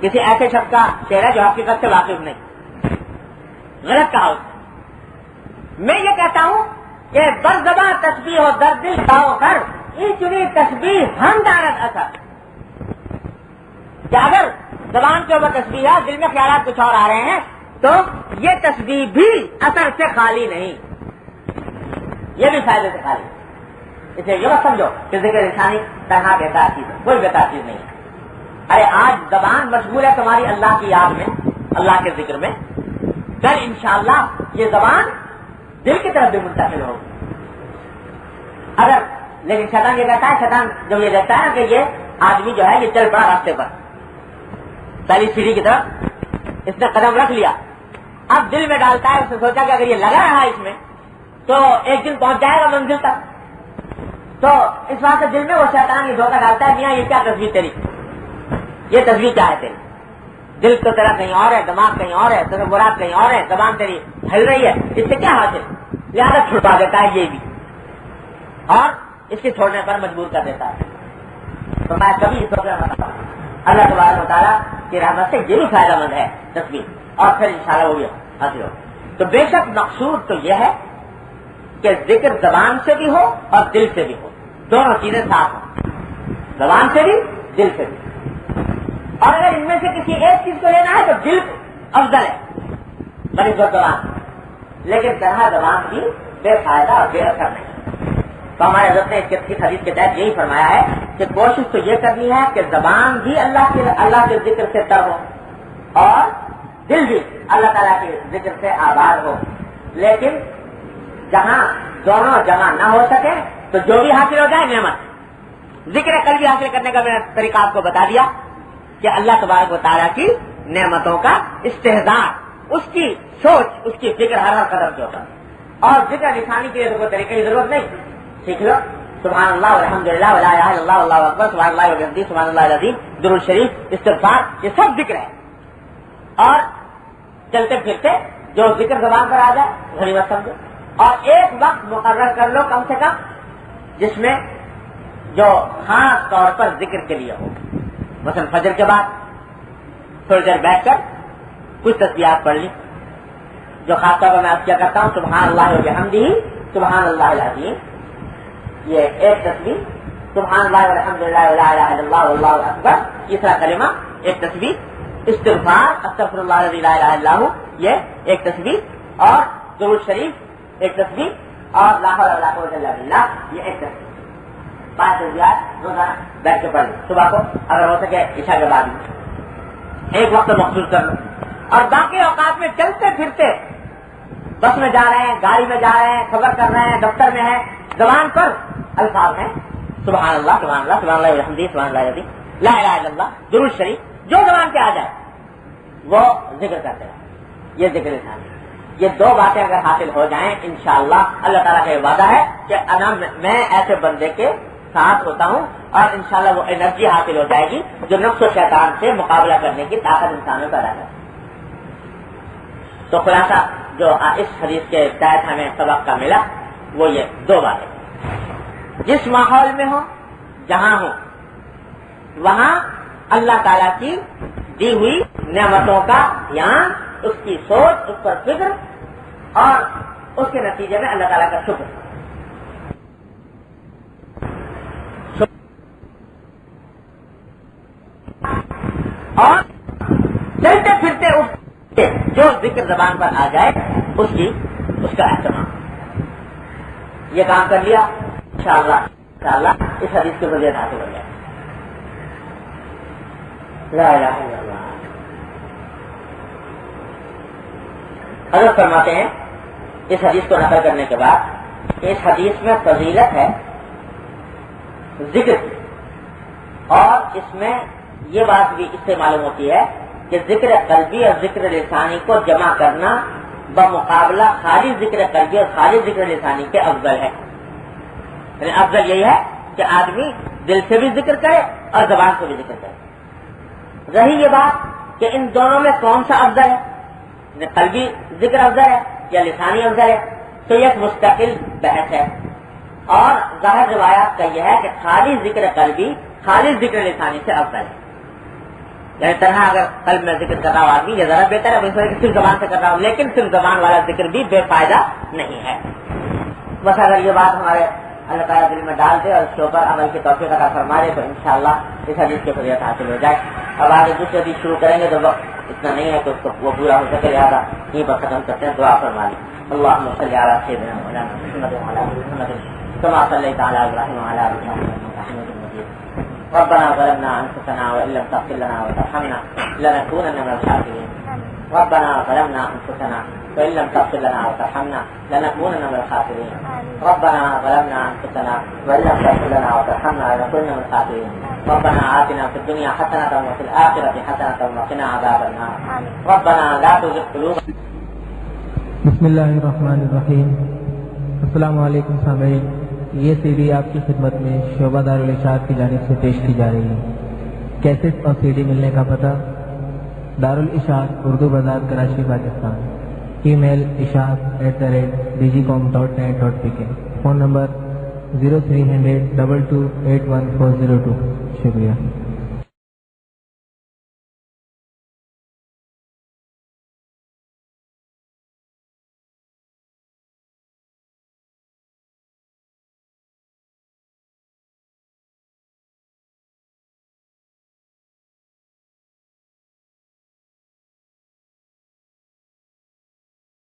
کسی ایسے شخص کا شعر ہے جو حقیقت سے واقف نہیں, غلط کہا اس. میں یہ کہتا ہوں کہ بر زباں تسبیح ہو در دل گاؤ کر یہ چنی تسبیح ہم دارت اثر. کہ اگر زبان کے اوپر تسبیح ہے دل میں خیالات کچھ اور آ رہے ہیں تو یہ تسبیح بھی اثر سے خالی نہیں, یہ بھی فائدے سے خالی. اسے یہ مت سمجھو کہ ذکر انسانی طرح بیکار چیز ہے, کوئی بیکار چیز نہیں ہے. ارے آج زبان مشغول ہے تمہاری اللہ کی یاد میں, اللہ کے ذکر میں, کل انشاءاللہ یہ زبان دل کی طرف بھی منتقل ہوگی. اگر لیکن شیطان یہ کہتا ہے, شیطان جب یہ دیکھتا ہے نا کہ یہ آدمی جو ہے یہ چل پڑا راستے پر پہلی سیڑھی کی طرف, اس نے قدم رکھ لیا, اب دل میں ڈالتا ہے, اس نے سوچا کہ اگر یہ لگا رہا اس میں تو ایک دن پہنچ جائے گا منزل تک. تو اس واسطے دل میں وہ شیطان یہ دھوکہ ڈالتا ہے میاں یہ کیا تصویر تیری, یہ تصویر کیا ہے تیری, دل تو تیرا کہیں اور ہے, دماغ کہیں اور ہے, تصورات کہیں اور ہے, زبان تیری ہل رہی ہے, اس سے کیا حاصل, لہٰذا چھڑوا دیتا ہے یہ بھی اور اس کے چھوڑنے پر مجبور کر دیتا ہے. تو میں کبھی اس وقت اللہ تبارک و تعالیٰ کی رحمت سے یہ بھی فائدہ مند ہے تصویر, اور پھر انشاءاللہ وہ بھی حاصل ہو. تو بے شک مقصود تو یہ ہے کہ ذکر زبان سے بھی ہو اور دل سے بھی ہو, دونوں چیزیں ساتھ ہوں, زبان سے بھی دل سے بھی. اور اگر ان میں سے کسی ایک چیز کو لینا ہے تو دل افضل ہے بڑی زبان, لیکن طرح زبان کی بے فائدہ اور بے اثر نہیں. تو ہمارے حضرت نے اس حدیث کے تحت یہی فرمایا ہے کہ کوشش تو یہ کرنی ہے کہ زبان بھی اللہ کے ذکر سے تر ہو اور دل بھی اللہ تعالیٰ کے ذکر سے آباد ہو. لیکن جہاں دونوں جمع نہ ہو سکے تو جو بھی حاصل ہو جائے نعمت. ذکر قلبی حاصل کرنے کا میں نے طریقہ آپ کو بتا دیا کہ اللہ تبارک و تعالیٰ کی نعمتوں کا استحضار, اس کی سوچ, اس کی فکر ہر قدم کے اوپر. اور ذکر لسانی کے لیے کوئی طریقے کی ضرورت نہیں, سیکھ لو سبحان اللہ الحمدللہ ولا الہ الا اللہ واللہ اکبر سبحان اللہ وبحمدہ سبحان اللہ العظیم, درود شریف, استغفار, یہ سب ذکر ہے. اور چلتے پھرتے جو ذکر زبان پر آ جائے غنیمت سمجھو. اور ایک وقت مقرر کر لو کم سے کم جس میں جو خاص طور پر ذکر کے لیے ہو. مثلا فجر کے بعد تھوڑی دیر بیٹھ کر کچھ تسبیحات پڑھ لی, جو خاص طور پر میں کیا کرتا ہوں سبحان اللہ وبحمدہ سبحان اللہ العظیم, یہ ایک تسبیح, سبحان اللہ والحمدللہ ولا الہ الا اللہ واللہ اکبر تیسرا کلمہ ایک تسبیح, استغفار استغفر اللہ الذی لا الہ الا ھو یہ ایک تسبیح, اور درود شریف ایک تسبیح, اور لا حول ولا قوۃ الا باللہ یہ ایک تسبیح. 5 تسبیحات روزانہ بیٹھ کے پڑھ لیں. صبح کو اگر ہو سکے عشاء کے بعد میں ایک وقت مخصوص کر لو, اور باقی اوقات میں چلتے پھرتے بس میں جا رہے ہیں, گاڑی میں جا رہے ہیں, سفر کر رہے ہیں, دفتر میں ہیں, زبان پر الفاظ ہیں سبحان اللہ سبحان اللہ سبحان اللہ والحمدللہ سبحان اللہ العظیم لا الہ الا اللہ درود شریف, جو زبان پہ آ جائے وہ ذکر کرتے ہیں. یہ ذکر لسانی, یہ 2 باتیں اگر حاصل ہو جائیں انشاءاللہ اللہ تعالیٰ کا یہ وعدہ ہے کہ میں ایسے بندے کے ساتھ ہوتا ہوں اور انشاءاللہ وہ انرجی حاصل ہو جائے گی جو نفس و شیطان سے مقابلہ کرنے کی طاقت انسان میں پیدا کرے. تو خلاصہ جو اس حدیث کے تحت ہمیں سبق کا ملا وہ یہ 2 باتیں, جس ماحول میں ہو جہاں ہو وہاں اللہ تعالیٰ کی دی ہوئی نعمتوں کا دھیان, اس کی سوچ, اس پر فکر اور اس کے نتیجے میں اللہ تعالیٰ کا شکر. اور چلتے پھرتے اٹھتے جو ذکر زبان پر آ جائے اس کا اہتمام. یہ کام کر لیا انشاءاللہ اس حدیث کے ذریعے حاصل ہو جائے. لا الہ الا اللہ. حضرت فرماتے ہیں اس حدیث کو نقل کرنے کے بعد اس حدیث میں فضیلت ہے ذکر کی، اور اس میں یہ بات بھی اس سے معلوم ہوتی ہے کہ ذکر قلبی اور ذکر لسانی کو جمع کرنا بمقابلہ خالی ذکر قلبی اور خالی ذکر لسانی کے افضل ہے. یعنی افضل یہی ہے کہ آدمی دل سے بھی ذکر کرے اور زبان سے بھی ذکر کرے. رہی یہ بات کہ ان دونوں میں کون سا افضل ہے، قلبی ذکر افضل ہے یا لسانی افضل ہے، تو یہ ایک مستقل بحث ہے. اور ظاہر روایات کا یہ ہے کہ خالی ذکر قلبی خالی ذکر لسانی سے افضل ہے. یعنی تنہا اگر قلب میں ذکر کر رہا ہو آدمی یہ زیادہ بہتر ہے کہ صرف زبان سے کر رہا ہو، لیکن صرف زبان والا ذکر بھی بے فائدہ نہیں ہے. بس اگر یہ بات ہمارے اللہ تعالیٰ دل میں ڈال دے اور اس کے اوپر عمل کی توفیق عطا فرما دے تو انشاءاللہ اس حدیث کی فضیلت حاصل ہو جائے. اب آگے دوسری حدیث شروع کریں گے تو وقت اتنا نہیں ہے کہ اس کو وہ پورا ہو سکے، لہٰذا یہیں پر ختم کرتے ہیں. دعا فرما لیں. اللہم صلی علی سیدنا مولانا محمد وعلی آل محمد کما صلیت علی ابراہیم وعلی آل ابراہیم انک حمید مجید. ربنا ظلمنا انفسنا وان لم تغفر لنا وترحمنا لنكونن من الخاسرين. ربنا ظلمنا انفسنا وان لم تغفر لنا وترحمنا لنكونن من الخاسرين. ربنا ظلمنا انفسنا وان لم تغفر لنا وترحمنا لنكونن من الخاسرين. ربنا آتنا في الدنيا حسنة وفي الآخرة حسنة وقنا عذاب النار. ربنا لا تزغ قلوبنا. بسم اللہ الرحمن الرحیم. السلام علیکم سامعین، یہ سی ڈی آپ کی خدمت میں شعبہ دارالاشاعت کی جانب سے پیش کی جا رہی ہے. کیسٹ اور سی ڈی ملنے کا پتہ: دارالاشاعت، اردو بازار، کراچی، پاکستان. ای میل ishaat@digicom.net.pk. Phone number 0300 22 81402. شکریہ.